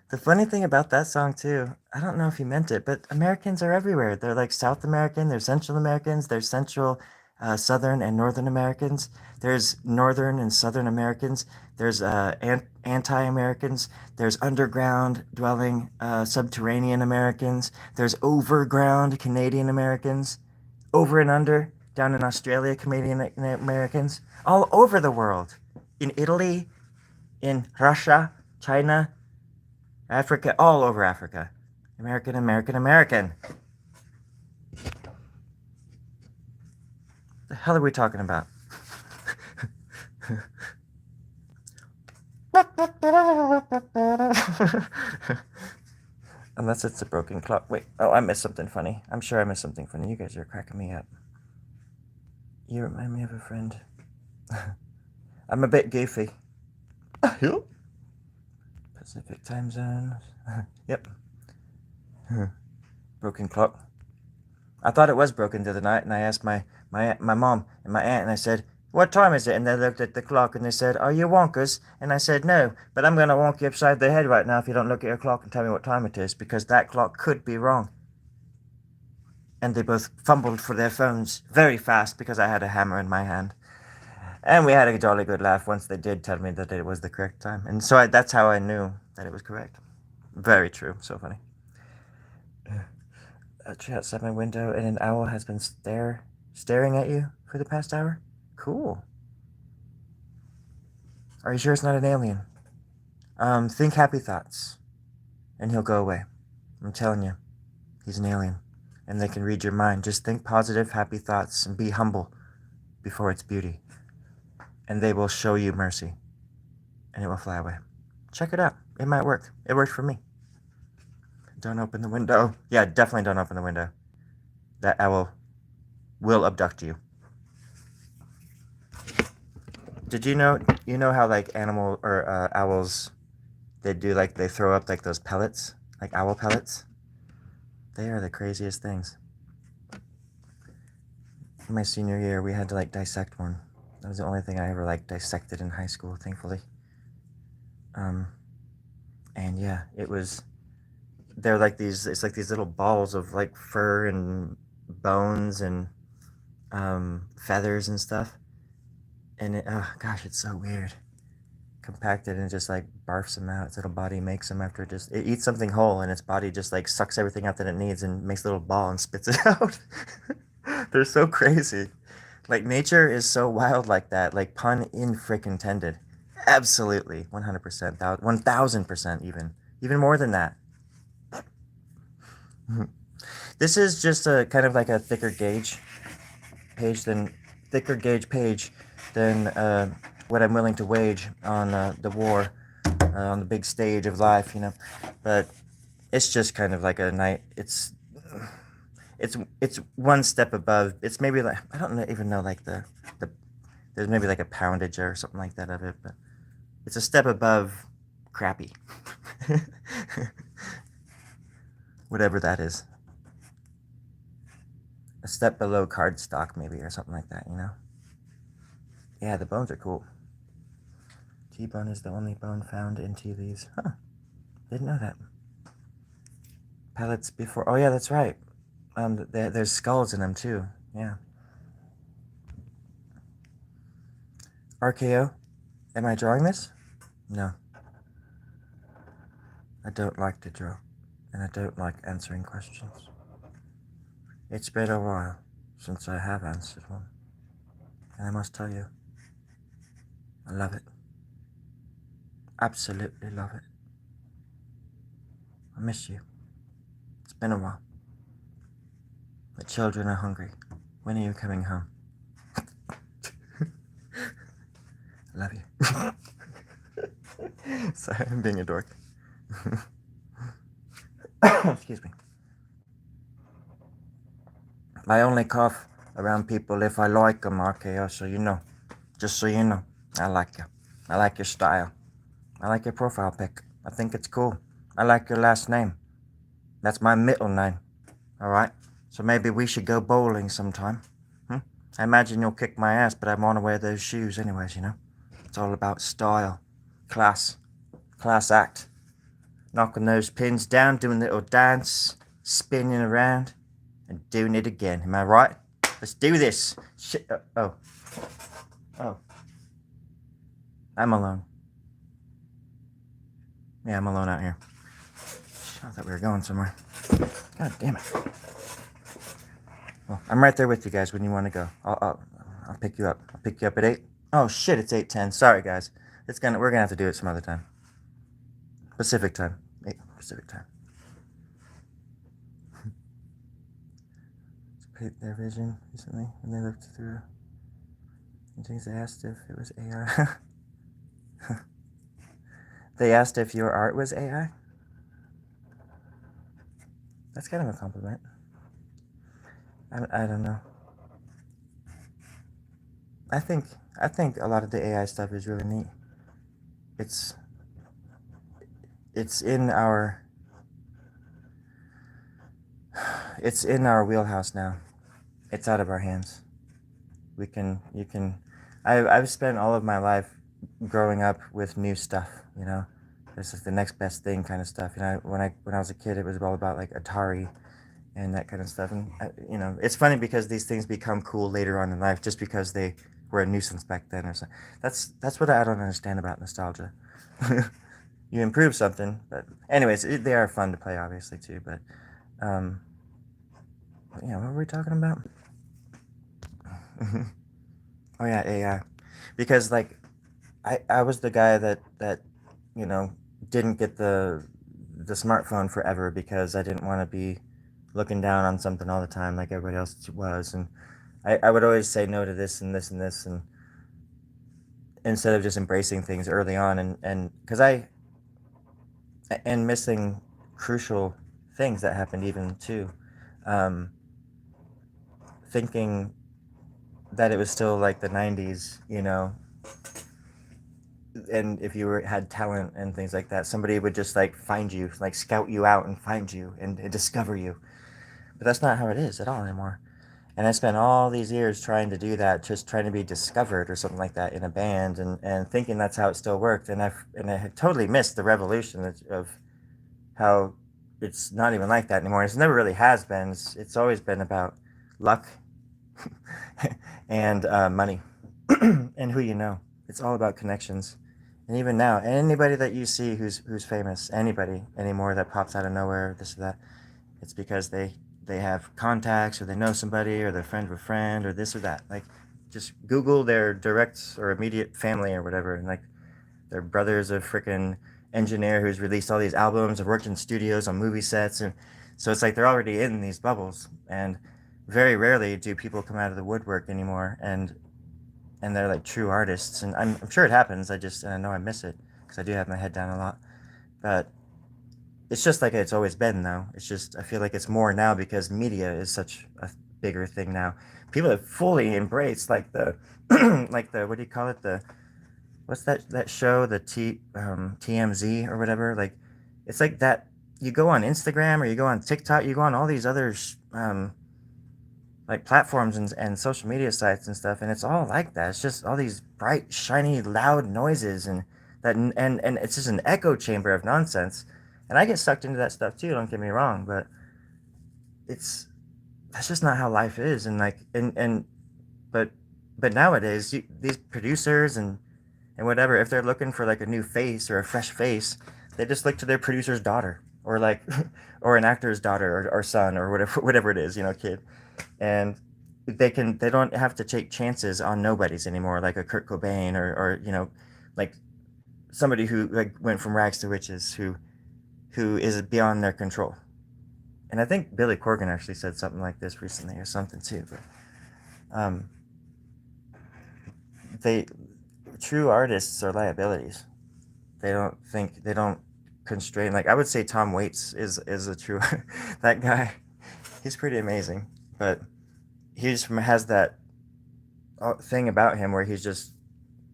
The funny thing about that song too, I don't know if he meant it, but Americans are everywhere. They're like South American, there's Central Americans, there's Central, Southern, and Northern Americans. There's Northern and Southern Americans. There's anti-Americans. There's underground dwelling, subterranean Americans. There's overground Canadian Americans. Over and under, down in Australia, Canadian Americans. All over the world. In Italy, in Russia, China, Africa, all over Africa. American, American, American. The hell are we talking about? Unless it's a broken clock. Wait, oh, I missed something funny. I'm sure I missed something funny. You guys are cracking me up. You remind me of a friend. I'm a bit goofy. Pacific time zone. Yep. Broken clock. I thought it was broken the other night, and I asked my mom and my aunt, and I said, "What time is it?" And they looked at the clock, and they said, "Are you wonkers?" And I said, "No, but I'm going to wonk you upside the head right now if you don't look at your clock and tell me what time it is, because that clock could be wrong." And they both fumbled for their phones very fast because I had a hammer in my hand. And we had a jolly good laugh once they did tell me that it was the correct time. And so that's how I knew that it was correct. Very true. So funny. A tree outside my window, and an owl has been staring at you for the past hour? Cool. Are you sure it's not an alien? Think happy thoughts, and he'll go away. I'm telling you, he's an alien, and they can read your mind. Just think positive, happy thoughts, and be humble before its beauty, and they will show you mercy, and it will fly away. Check it out. It might work. It worked for me. Don't open the window. Yeah, definitely don't open the window. That owl will abduct you. Did you know how like animal or owls, they do like they throw up like those pellets, like owl pellets? They are the craziest things. In my senior year, we had to like dissect one. That was the only thing I ever like dissected in high school, thankfully. And yeah, they're like it's like these little balls of like fur and bones and feathers and stuff. And oh gosh, it's so weird. Compacted and just like barfs them out. Its little body makes them after it eats something whole, and its body just like sucks everything out that it needs and makes a little ball and spits it out. They're so crazy. Like nature is so wild like that. Like pun in frick intended. Absolutely, 100%, 1000% even more than that. This is just a kind of like a thicker gauge page than what I'm willing to wage on the war, on the big stage of life, you know. But it's just kind of like a night. It's one step above. It's maybe like I don't even know like the there's maybe like a poundage or something like that of it, but it's a step above crappy. Whatever that is. A step below cardstock maybe or something like that, you know. Yeah, the bones are cool. T-bone is the only bone found in tea leaves. Huh. Didn't know that. Pellets before. Oh yeah, that's right. There's skulls in them too. Yeah. RKO. Am I drawing this? No. I don't like to draw, and I don't like answering questions. It's been a while since I have answered one, and I must tell you, I love it. Absolutely love it. I miss you. It's been a while. The children are hungry. When are you coming home? I love you. Sorry, I'm being a dork. Excuse me. I only cough around people if I like them, RKO, so you know. Just so you know. I like you. I like your style. I like your profile pic. I think it's cool. I like your last name. That's my middle name. Alright? So maybe we should go bowling sometime. I imagine you'll kick my ass, but I want to wear those shoes anyways, you know? It's all about style. Class. Class act. Knocking those pins down, doing a little dance, spinning around, and doing it again. Am I right? Let's do this. Shit. Oh. I'm alone. Yeah, I'm alone out here. I thought we were going somewhere. God damn it. Well, I'm right there with you guys when you want to go. I'll pick you up. I'll pick you up at 8. Oh shit, it's 8:10. Sorry guys. We're gonna have to do it some other time. Pacific time. 8 Pacific time. Their vision recently when they looked through things. They asked if it was AI. They asked if your art was AI. That's kind of a compliment. I don't know. I think a lot of the AI stuff is really neat. It's in our wheelhouse now. It's out of our hands. You can. I've spent all of my life growing up with new stuff. You know, this is the next best thing kind of stuff. You know, when I was a kid, it was all about like Atari and that kind of stuff. And you know, it's funny because these things become cool later on in life just because they were a nuisance back then or something. That's what I don't understand about nostalgia. You improve something, but anyways, they are fun to play, obviously too. But yeah, what were we talking about? Oh yeah, AI. Because like I was the guy that you know didn't get the smartphone forever because I didn't want to be looking down on something all the time like everybody else was, and I would always say no to this and this and this, and instead of just embracing things early on, and because and missing crucial things that happened even too, um, thinking that it was still like the 90s, you know, and if you had talent and things like that, somebody would just like find you, like scout you out and find you and discover you. But that's not how it is at all anymore. And I spent all these years trying to do that, just trying to be discovered or something like that in a band, and thinking that's how it still worked. And I had totally missed the revolution of how it's not even like that anymore. It's never really has been. It's always been about luck and money and who you know. It's all about connections. And even now, anybody that you see who's famous, anybody anymore that pops out of nowhere, this or that, it's because they have contacts or they know somebody or they're friend of a friend or this or that. Like, just Google their direct or immediate family or whatever, and like their brother's a freaking engineer who's released all these albums or worked in studios on movie sets, and so it's like they're already in these bubbles. And very rarely do people come out of the woodwork anymore, and they're like true artists. And I'm sure it happens. I know I miss it because I do have my head down a lot, but it's just like it's always been though. It's just I feel like it's more now because media is such a bigger thing now. People have fully embraced like the like the what do you call it, the what's that show, the TMZ or whatever. Like it's like that. You go on Instagram or you go on TikTok, you go on all these other like platforms and social media sites and stuff, and it's all like that. It's just all these bright, shiny, loud noises, and and it's just an echo chamber of nonsense. And I get sucked into that stuff too. Don't get me wrong, but it's that's just not how life is. And like and but nowadays these producers and whatever, if they're looking for like a new face or a fresh face, they just look to their producer's daughter or like or an actor's daughter or son or whatever it is, you know, kid, and they don't have to take chances on nobodies anymore, like a Kurt Cobain or you know, like somebody who like went from rags to riches, who is beyond their control. And I think Billy Corgan actually said something like this recently or something too. But they true artists are liabilities. They don't constrain. Like I would say Tom Waits is a true that guy. He's pretty amazing, but he just has that thing about him where he's just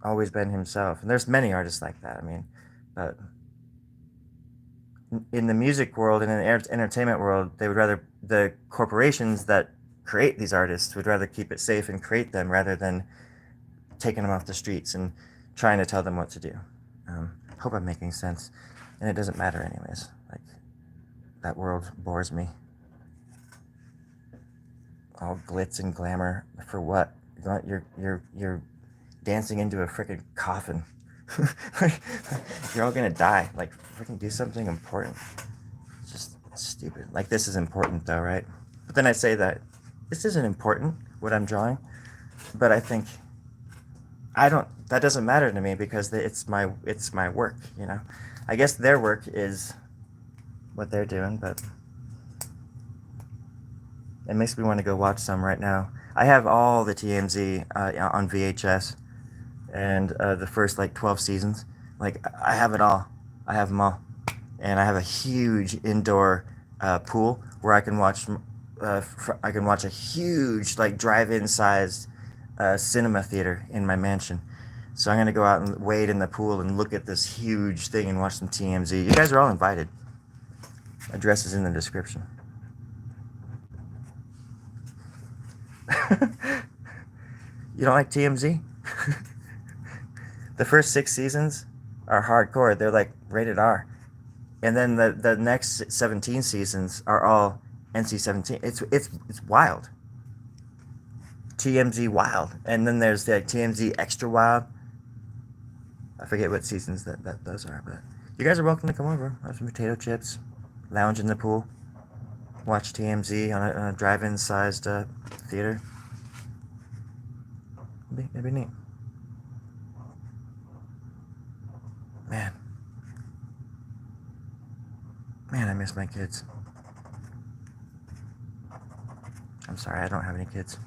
always been himself. And there's many artists like that. I mean, but in the music world and in the entertainment world, they would rather the corporations that create these artists would rather keep it safe and create them rather than taking them off the streets and trying to tell them what to do. Hope I'm making sense, and it doesn't matter anyways. Like that world bores me. All glitz and glamour for what? You're dancing into a freaking coffin. You're all gonna die. Like freaking do something important. It's just stupid. Like this is important though, right? But then I say that this isn't important what I'm drawing, but I think I don't. That doesn't matter to me because it's my work. You know, I guess their work is what they're doing, but it makes me want to go watch some right now. I have all the TMZ on VHS, and the first like 12 seasons. Like I have it all. I have them all, and I have a huge indoor pool where I can watch. I can watch a huge like drive-in sized cinema theater in my mansion. So I'm gonna go out and wade in the pool and look at this huge thing and watch some TMZ. You guys are all invited. Address is in the description. You don't like TMZ? The first 6 seasons are hardcore. They're like rated R. And then the next 17 seasons are all NC-17. It's wild. TMZ wild. And then there's the TMZ extra wild. I forget what seasons that those are, but you guys are welcome to come over. Have some potato chips, lounge in the pool, watch TMZ on a drive-in sized theater. It'd be neat. Man, I miss my kids. I'm sorry, I don't have any kids.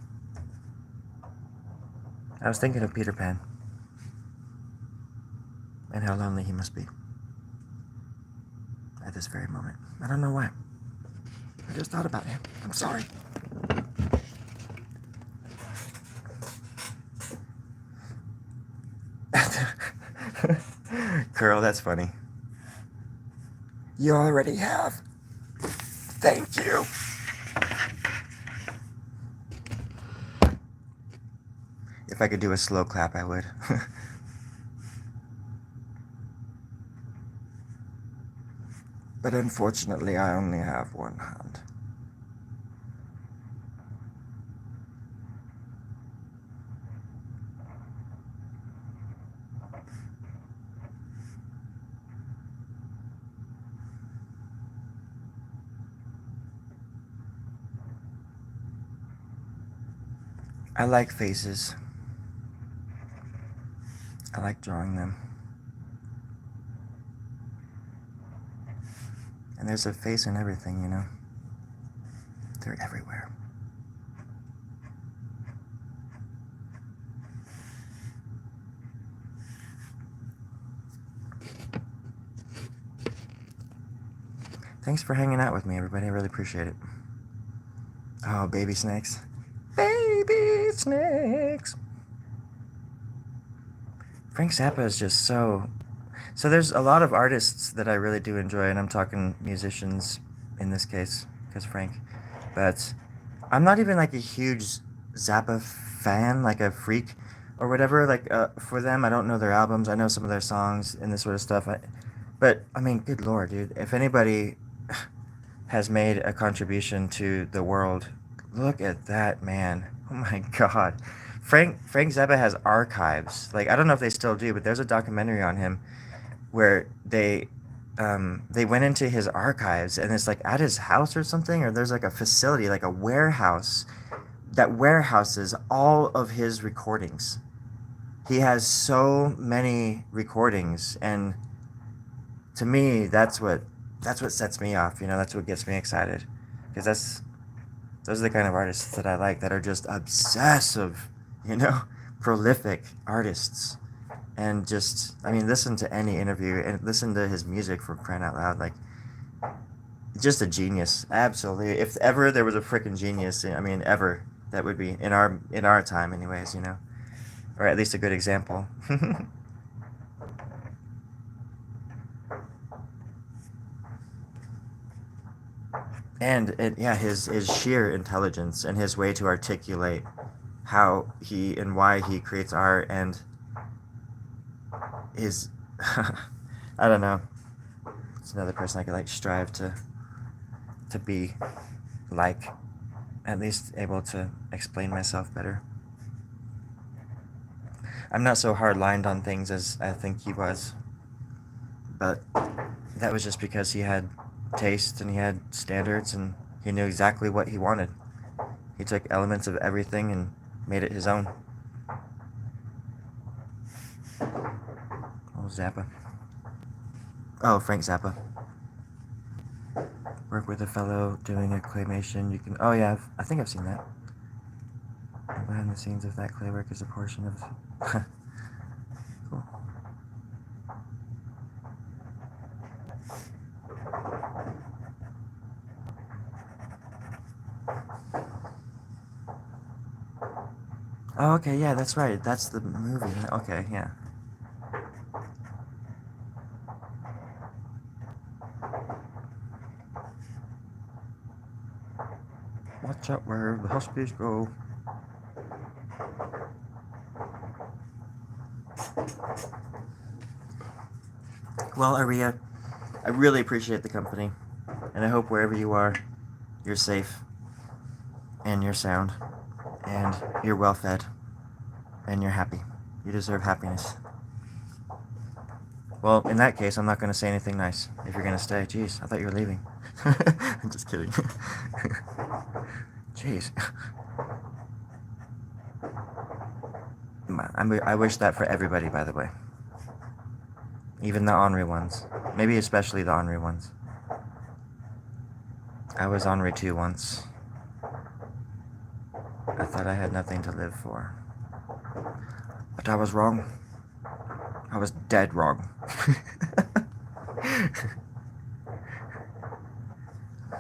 I was thinking of Peter Pan and how lonely he must be at this very moment. I don't know why. I just thought about him. I'm sorry. Curl, that's funny. You already have. Thank you. If I could do a slow clap, I would. But unfortunately, I only have one hand. I like faces. I like drawing them. And there's a face in everything, you know? They're everywhere. Thanks for hanging out with me, everybody. I really appreciate it. Oh, baby snakes. Baby snakes. Frank Zappa is just so... So there's a lot of artists that I really do enjoy, and I'm talking musicians in this case, because Frank. But I'm not even like a huge Zappa fan, like a freak or whatever. Like for them, I don't know their albums. I know some of their songs and this sort of stuff. But I mean, good lord, dude. If anybody has made a contribution to the world, look at that man. Oh my god. Frank Zappa has archives. Like I don't know if they still do, but there's a documentary on him where they went into his archives, and it's like at his house or something, or there's like a facility, like a warehouse that warehouses all of his recordings. he has so many recordings, and to me, that's what sets me off. You know, that's what gets me excited, because those are the kind of artists that I like, that are just obsessive, you know, prolific artists. And just, I mean, listen to any interview and listen to his music, for crying out loud. Like, just a genius, absolutely. If ever there was a freaking genius, I mean, ever, that would be in our time, anyways. You know, or at least a good example. And yeah, his sheer intelligence and his way to articulate how he and why he creates art, and his I don't know. It's another person I could like strive to be like, at least able to explain myself better. I'm not so hard lined on things as I think he was, but that was just because he had taste and he had standards and he knew exactly what he wanted. He took elements of everything and made it his own. Oh, Zappa. Oh, Frank Zappa. Work with a fellow doing a claymation. You can. Oh yeah, I think I've seen that. And behind the scenes of that clay work is a portion of. Cool. Oh, okay, yeah, that's right. That's the movie. Okay, yeah. Watch out where the huskies go. Well, Aria, I really appreciate the company, and I hope wherever you are, you're safe, and you're sound, and you're well fed, and you're happy. You deserve happiness. Well, in that case, I'm not going to say anything nice if you're going to stay. Jeez, I thought you were leaving. I'm just kidding. Jeez. I wish that for everybody, by the way. Even the ornery ones. Maybe especially the ornery ones. I was ornery too once. I thought I had nothing to live for. But I was wrong. I was dead wrong.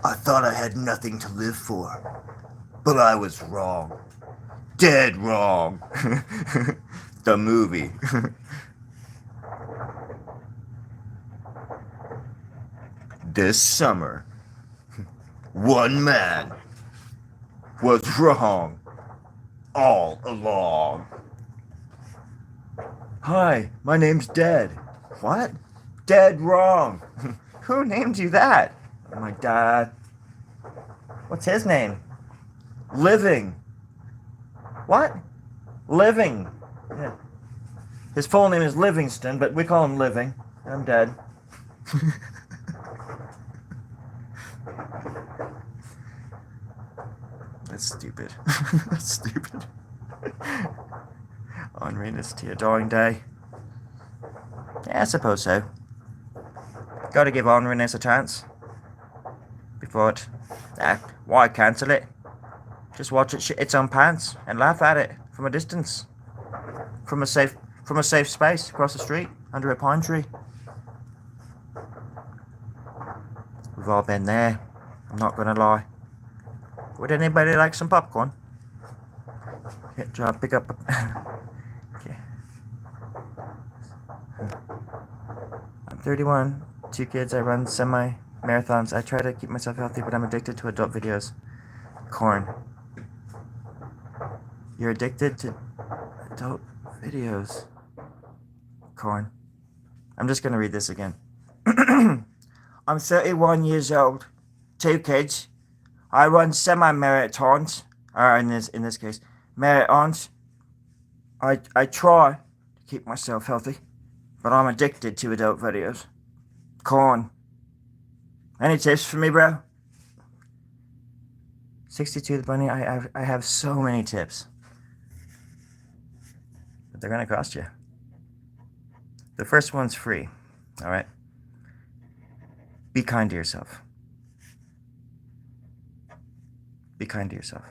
I thought I had nothing to live for. But I was wrong. Dead wrong. The movie. This summer, one man was wrong all along. Hi, my name's Dead. What? Dead wrong. Who named you that? My dad. What's his name? Living. What? Living. Yeah. His full name is Livingston, but we call him Living. I'm dead. That's stupid. That's stupid. Honoriness to your dying day. Yeah, I suppose so. Gotta give honoriness a chance. Before it. Why cancel it? Just watch it shit its own pants and laugh at it from a distance. From a safe space across the street under a pine tree. We've all been there. I'm not gonna lie. Would anybody like some popcorn? Hit job, pick up. Okay. I'm 31, 2 kids. I run semi-marathons. I try to keep myself healthy, but I'm addicted to adult videos. Corn. You're addicted to adult videos. Corn. I'm just gonna read this again. I'm 31 years old. 2 kids. I run semi-marathons. Or in this case, marathons. I try to keep myself healthy, but I'm addicted to adult videos. Corn. Any tips for me, bro? 62 the bunny. I have so many tips. but they're going to cost you. The first one's free, all right? Be kind to yourself. Be kind to yourself.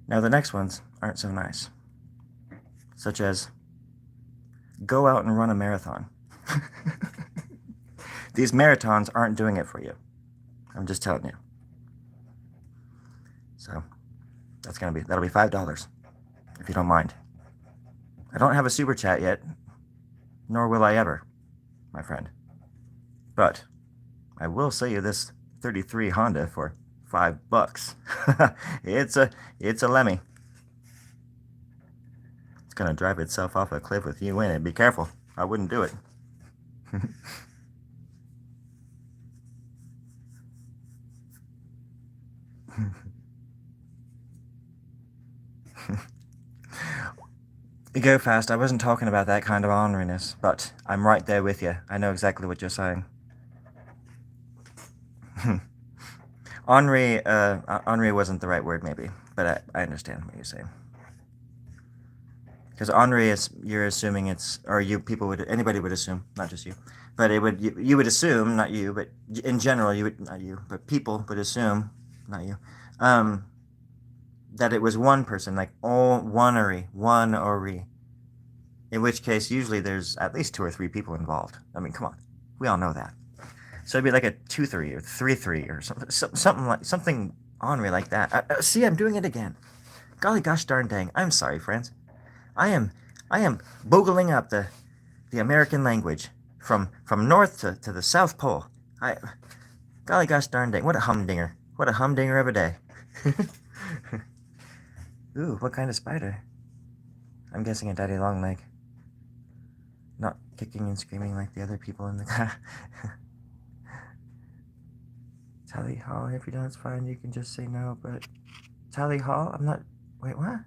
Now, the next ones aren't so nice, such as go out and run a marathon. These marathons aren't doing it for you. I'm just telling you. So that'll be $5 if you don't mind. I don't have a super chat yet, nor will I ever, my friend. But I will sell you this 33 Honda for $5. It's a Lemmy. It's gonna drive itself off a cliff with you in it. Be careful. I wouldn't do it. You go fast. I wasn't talking about that kind of orneriness, but I'm right there with you. I know exactly what you're saying. Ornery wasn't the right word, maybe, but I understand what you're saying. Because ornery is, you're assuming it's, or anybody would assume, not just you, but you would assume, not you, but in general, not you, but people would assume, not you, that it was one person, like one-ory, in which case usually there's at least 2 or 3 people involved. I mean, come on, we all know that. So it'd be like a 2-3 or 3-3 or something ornery like that. See, I'm doing it again. Golly gosh darn dang! I'm sorry, friends. I am boogling up the American language from north to the South Pole. Golly gosh darn dang! What a humdinger! What a humdinger of a day! Ooh, what kind of spider? I'm guessing a daddy long leg. Not kicking and screaming like the other people in the car. Tally Hall, if you don't, it's fine. You can just say no, but Tally Hall? I'm not. Wait, what?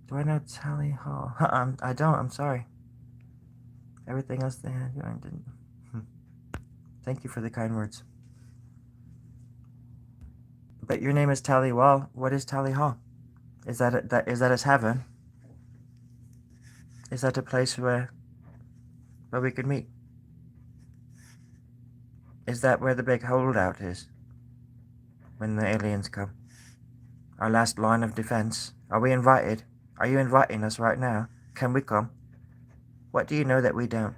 Do I know Tally Hall? I don't. I'm sorry. Everything else they had, I didn't. Thank you for the kind words. But your name is Tally Wall. What is Tally Hall? Is that a tavern? Is that a place where we could meet? Is that where the big holdout is? When the aliens come? Our last line of defense? Are we invited? Are you inviting us right now? Can we come? What do you know that we don't?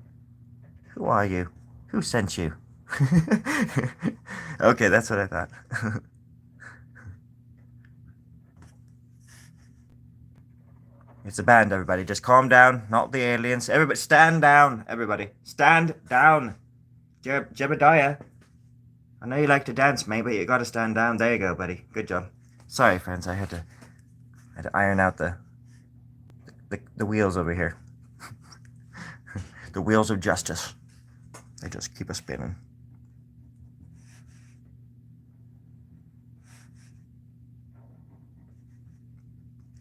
Who are you? Who sent you? Okay, that's what I thought. It's a band, everybody. Just calm down. Not the aliens. Everybody, stand down. Everybody, stand down. Jebediah. I know you like to dance, mate, but you gotta stand down. There you go, buddy. Good job. Sorry, friends. I had to iron out the wheels over here. The wheels of justice. They just keep us spinning.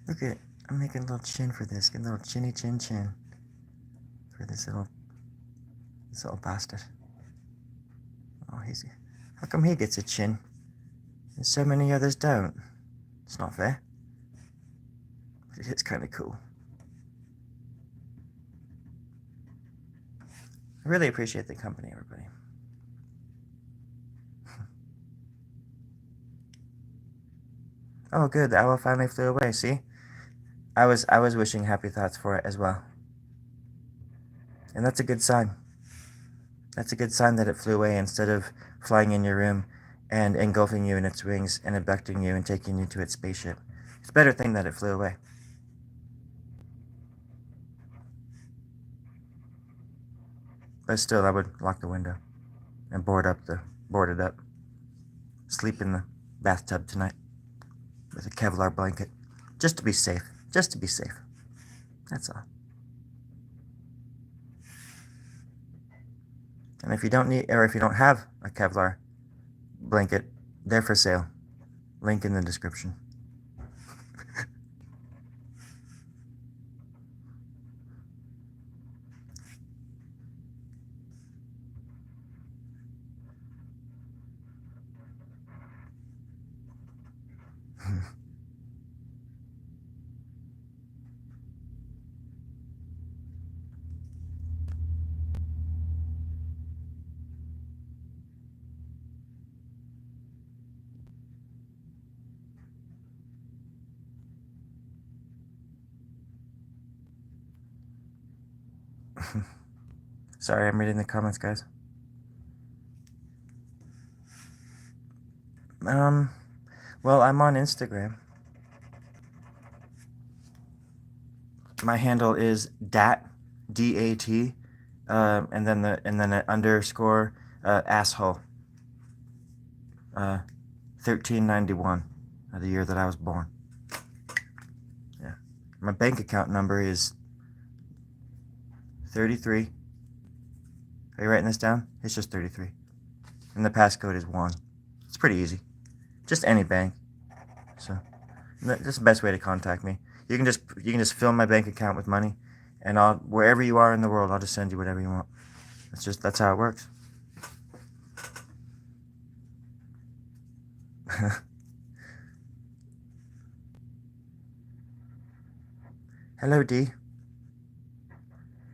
Look at, I'm making a little chin for this. Get a little chinny chin chin for this little bastard. Oh, how come he gets a chin and so many others don't? It's not fair. But it is kind of cool. I really appreciate the company, everybody. Oh, good. The owl finally flew away. See, I was wishing happy thoughts for it as well, and that's a good sign. That's a good sign that it flew away instead of flying in your room and engulfing you in its wings and abducting you and taking you to its spaceship. It's a better thing that it flew away. But still, I would lock the window and board it up. Sleep in the bathtub tonight with a Kevlar blanket, just to be safe. Just to be safe. That's all. And if you don't have a Kevlar blanket, they're for sale. Link in the description. Sorry, I'm reading the comments, guys. Well, I'm on Instagram. My handle is dat, D-A-T, and then an underscore, asshole. 1391, the year that I was born. Yeah. My bank account number is 33. Are you writing this down? It's just 33. And the passcode is 1. It's pretty easy. Just any bank. So that's the best way to contact me. You can just fill my bank account with money, and wherever you are in the world, I'll just send you whatever you want. That's how it works. Hello, D.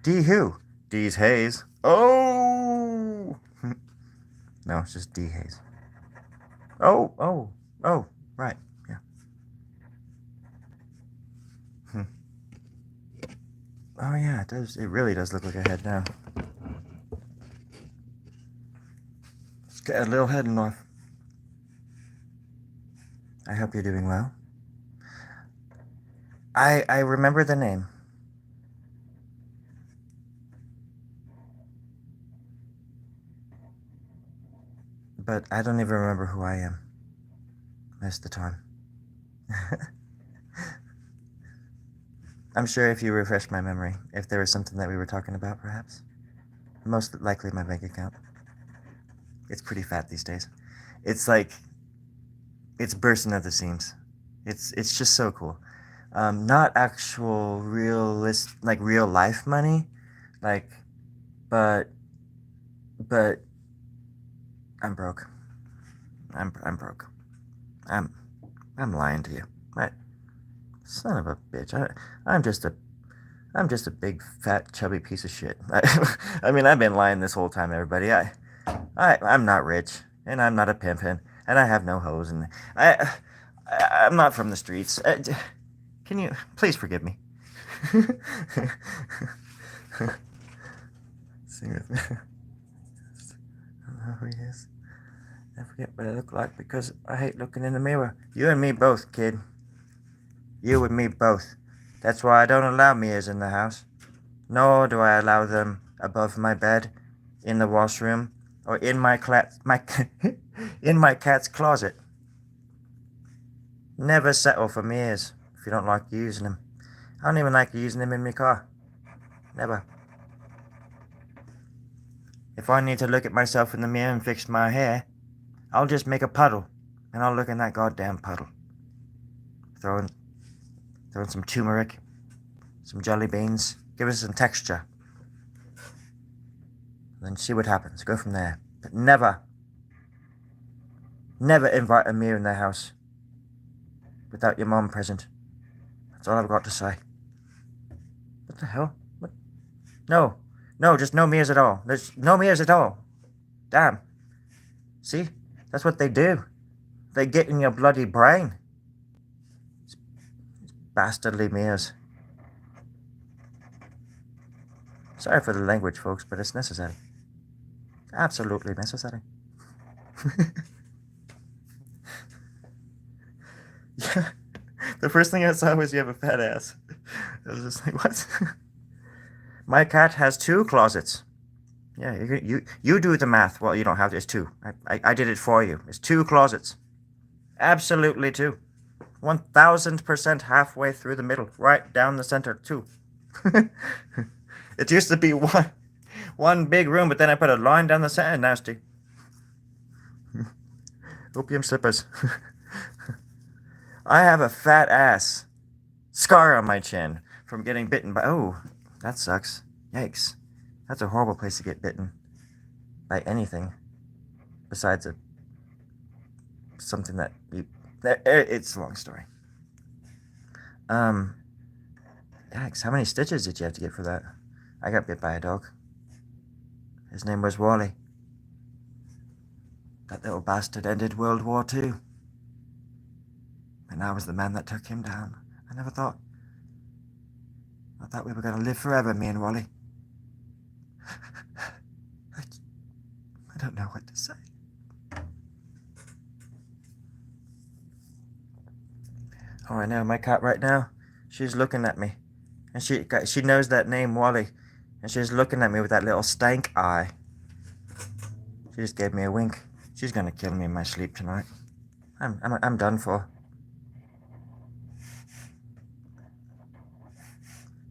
D who? D's Hayes. Oh! No, it's just D Hayes. Oh, right, yeah. Oh yeah, it does. It really does look like a head now. It's got a little head north. I hope you're doing well. I remember the name. But I don't even remember who I am most of the time. I'm sure if you refresh my memory, if there was something that we were talking about, perhaps. Most likely my bank account. It's pretty fat these days. It's like, it's bursting at the seams. It's just so cool. Not actual real life money, like, but I'm broke. I'm broke. I'm lying to you. Right? Son of a bitch. I'm just a big fat chubby piece of shit. I mean, I've been lying this whole time, everybody. I'm not rich, and I'm not a pimpin', and I have no hoes, and I'm not from the streets. Can you please forgive me? Sing with me. I don't know who he is. I forget what I look like because I hate looking in the mirror. You and me both, kid. You and me both. That's why I don't allow mirrors in the house. Nor do I allow them above my bed, in the washroom, or in my in my cat's closet. Never settle for mirrors if you don't like using them. I don't even like using them in my car. Never. If I need to look at myself in the mirror and fix my hair, I'll just make a puddle, and I'll look in that goddamn puddle. Throw in some turmeric, some jelly beans, give it some texture. Then see what happens. Go from there. But never invite a mirror in their house without your mom present. That's all I've got to say. What the hell? What? No, just no mirrors at all. There's no mirrors at all. Damn. See? That's what they do. They get in your bloody brain. It's bastardly mirrors. Sorry for the language, folks, but it's necessary. Absolutely necessary. Yeah. The first thing I saw was you have a fat ass. I was just like, what? My cat has 2 closets. Yeah, you do the math. Well, you don't have to. It's 2. I did it for you. It's 2 closets. Absolutely 2. 1000% halfway through the middle, right down the center, 2. It used to be one big room, but then I put a line down the center. Nasty. Opium slippers. I have a fat ass. Scar on my chin from getting bitten by... Oh, that sucks. Yikes. That's a horrible place to get bitten by anything besides something that you... It's a long story. Yikes, how many stitches did you have to get for that? I got bit by a dog. His name was Wally. That little bastard ended World War II. And I was the man that took him down. I thought we were going to live forever, me and Wally. I don't know what to say. Oh, I know, my cat right now, she's looking at me. And she knows that name, Wally. And she's looking at me with that little stank eye. She just gave me a wink. She's gonna kill me in my sleep tonight. I'm done for.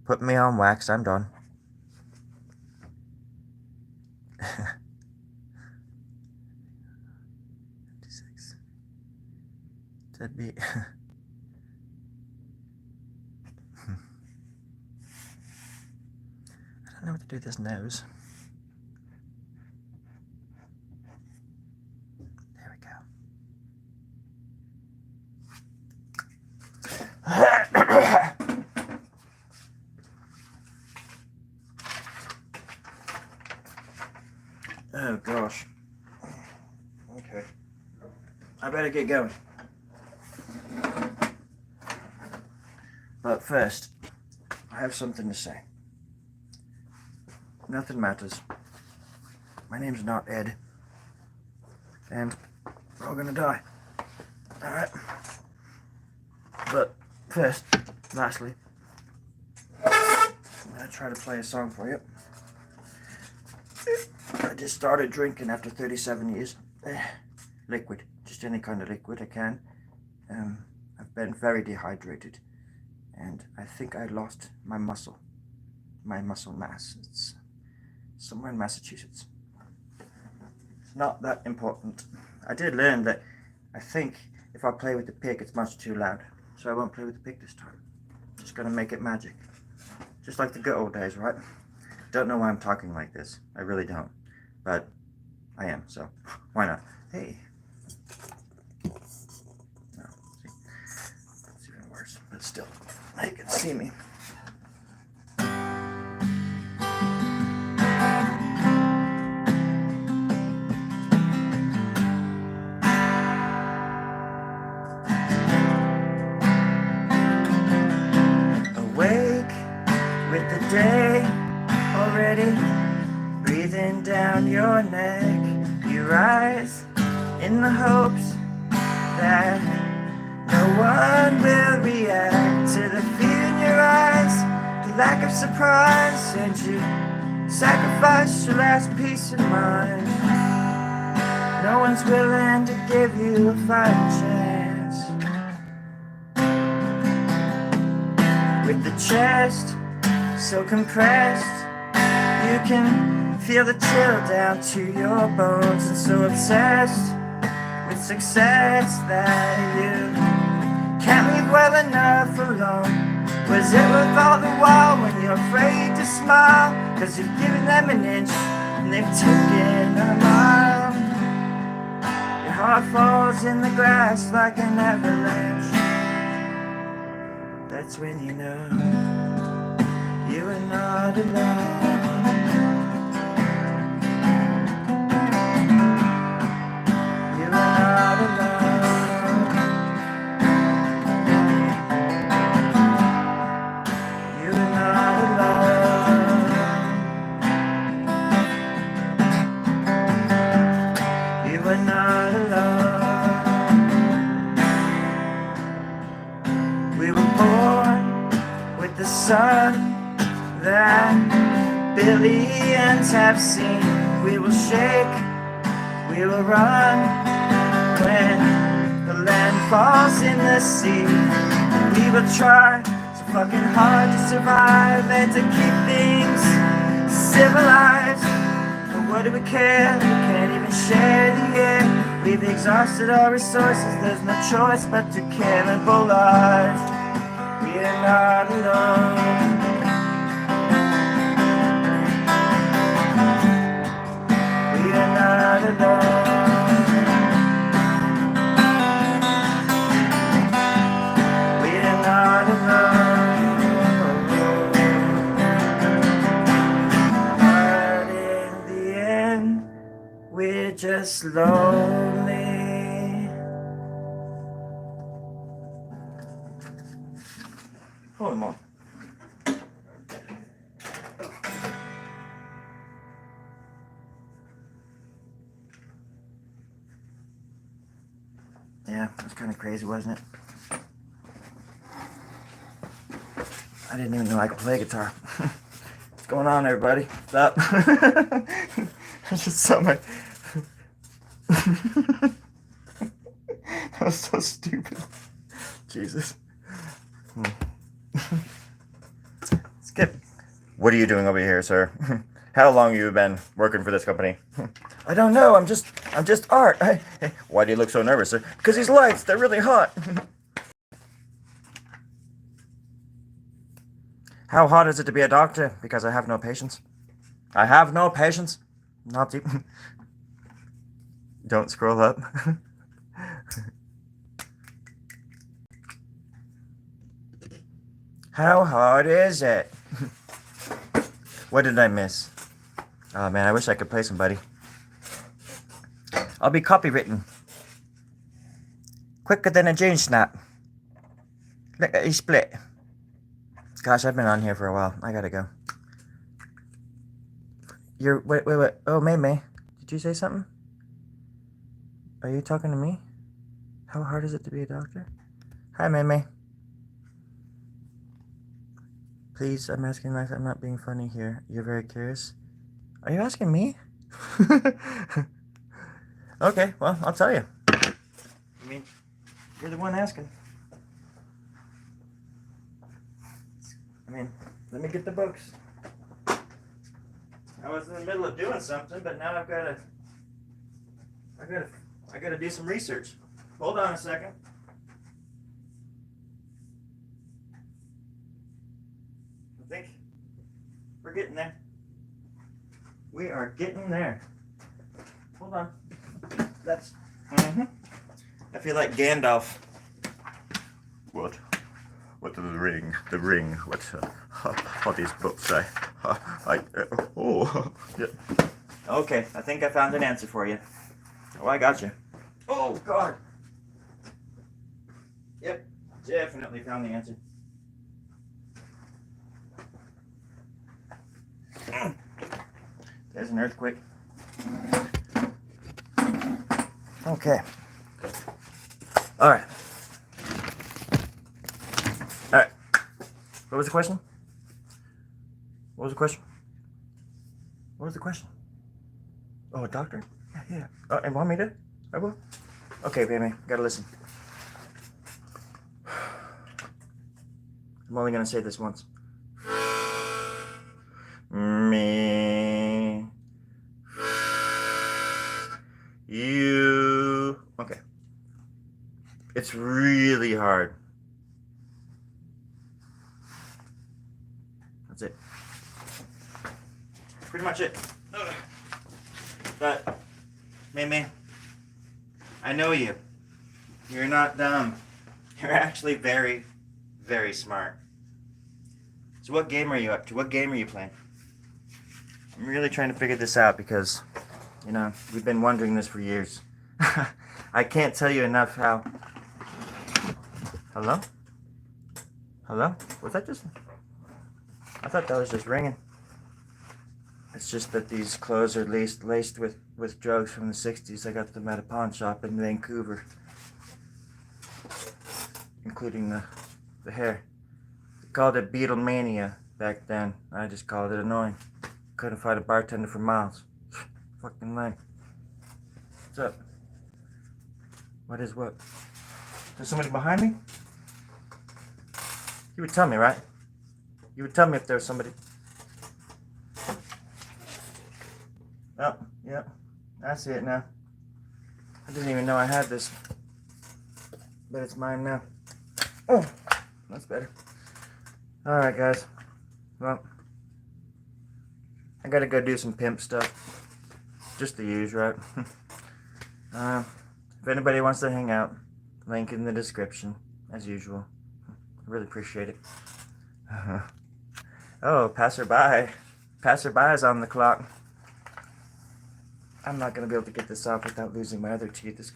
Put me on wax, I'm done. 56. That'd be... I don't know what to do with this nose. There we go. Oh gosh. Okay. I better get going. But first, I have something to say. Nothing matters. My name's not Ed. And we're all gonna die. Alright? But first, lastly, I'm gonna try to play a song for you. I just started drinking after 37 years. Liquid. Just any kind of liquid I can. I've been very dehydrated. And I think I lost my muscle mass. It's somewhere in Massachusetts. It's not that important. I did learn that I think if I play with the pick, it's much too loud. So I won't play with the pick this time. Just gonna make it magic. Just like the good old days, right? Don't know why I'm talking like this. I really don't. But I am, so why not? Hey. No, see. It's even worse, but still, you can see me. Awake with the day already breathing down your neck. You rise in the hopes that no one will react to the fear in your eyes, the lack of surprise, and you sacrifice your last peace of mind. No one's willing to give you a fighting chance. With the chest so compressed, you can feel the chill down to your bones, and so obsessed with success that you can't leave well enough alone. Was it worth all the while when you're afraid to smile? Cause you've given them an inch and they've taken a mile. Your heart falls in the grass like an avalanche. That's when you know you are not alone. You are not alone. You are not alone. You are not alone. We were born with the sun that billions have seen. We will shake, we will run when the land falls in the sea. We will try so fucking hard to survive and to keep things civilized. But what do we care? We can't even share the air. We've exhausted our resources, there's no choice but to cannibalize. We are not alone. We are not alone. We are not alone. But in the end, we're just lonely. Hold on. Yeah, it was kind of crazy, wasn't it? I didn't even know I could play guitar. What's going on, everybody? What's up? I just saw my... That was so stupid. Jesus. Skip. What are you doing over here, sir? How long have you been working for this company? I don't know. I'm just Art. Why do you look so nervous, sir? Because these lights, they're really hot. How hot is it to be a doctor? Because I have no patience. I have no patience. Not deep. Don't scroll up. How hard is it? What did I miss? Oh man, I wish I could play somebody. I'll be copywritten. Quicker than a June snap. Look at he split. Gosh, I've been on here for a while. I gotta go. Wait. Oh, May. Did you say something? Are you talking to me? How hard is it to be a doctor? Hi, May. Please, I'm asking like I'm not being funny here. You're very curious. Are you asking me? Okay, well, I'll tell you. I mean, you're the one asking. I mean, let me get the books. I was in the middle of doing something, but now I gotta do some research. Hold on a second. I think we're getting there. We are getting there. Hold on. That's. I feel like Gandalf. What? What the ring? The ring. What? All these books. Yeah. Okay, I think I found an answer for you. Oh, I got you. Oh God. Yep, definitely found the answer. There's an earthquake. Okay. All right. What was the question? What was the question? Oh, a doctor? Yeah. Oh, and want me to? I will. Okay, baby. Gotta listen. I'm only gonna say this once. Me. You. Okay. It's really hard. That's it. Pretty much it. But, May, I know you. You're not dumb. You're actually very, very smart. So what game are you up to? What game are you playing? I'm really trying to figure this out because, we've been wondering this for years. I can't tell you enough how... Hello? Hello? Was that just... I thought that was just ringing. It's just that these clothes are laced with drugs from the 60s. I got them at a pawn shop in Vancouver. Including the hair. They called it Beatlemania back then. I just called it annoying. Couldn't find a bartender for miles. Fucking lame. What's up? What is what? There's somebody behind me? You would tell me, right? You would tell me if there was somebody. Oh, yeah. I see it now. I didn't even know I had this. But it's mine now. Oh, that's better. Alright, guys. Well, I gotta go do some pimp stuff. Just the usual, right? If anybody wants to hang out, link in the description, as usual. I really appreciate it. Oh, passerby. Passerby's on the clock. I'm not gonna be able to get this off without losing my other teeth.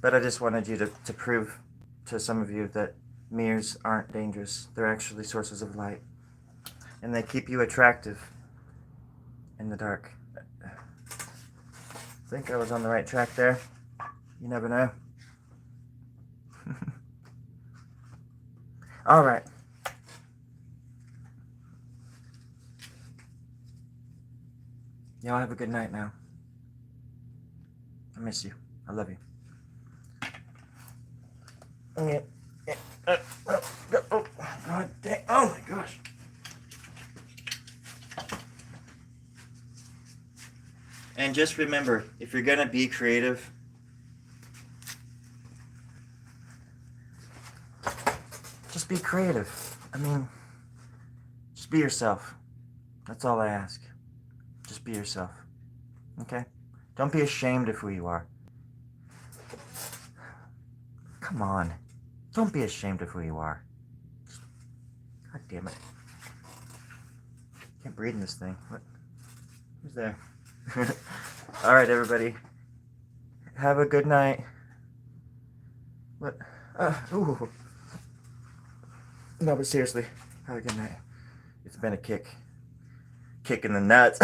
But I just wanted you to prove to some of you that mirrors aren't dangerous. They're actually sources of light. And they keep you attractive in the dark. I think I was on the right track there. You never know. All right. Y'all have a good night now. I miss you. I love you. Yeah. God dang. Oh my gosh. And just remember, if you're gonna be creative, just be creative. I mean, just be yourself. That's all I ask. Just be yourself. Okay? Don't be ashamed of who you are. Come on. Don't be ashamed of who you are. God damn it. Can't breathe in this thing. What? Who's there? Alright, everybody. Have a good night. What? Ooh. No, but seriously, have a good night. It's been a kick. Kick in the nuts.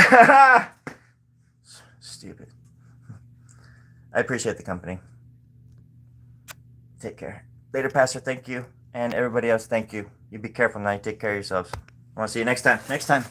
Stupid. I appreciate the company. Take care. Later, Pastor, thank you. And everybody else, thank you. You be careful tonight. Take care of yourselves. I want to see you next time. Next time.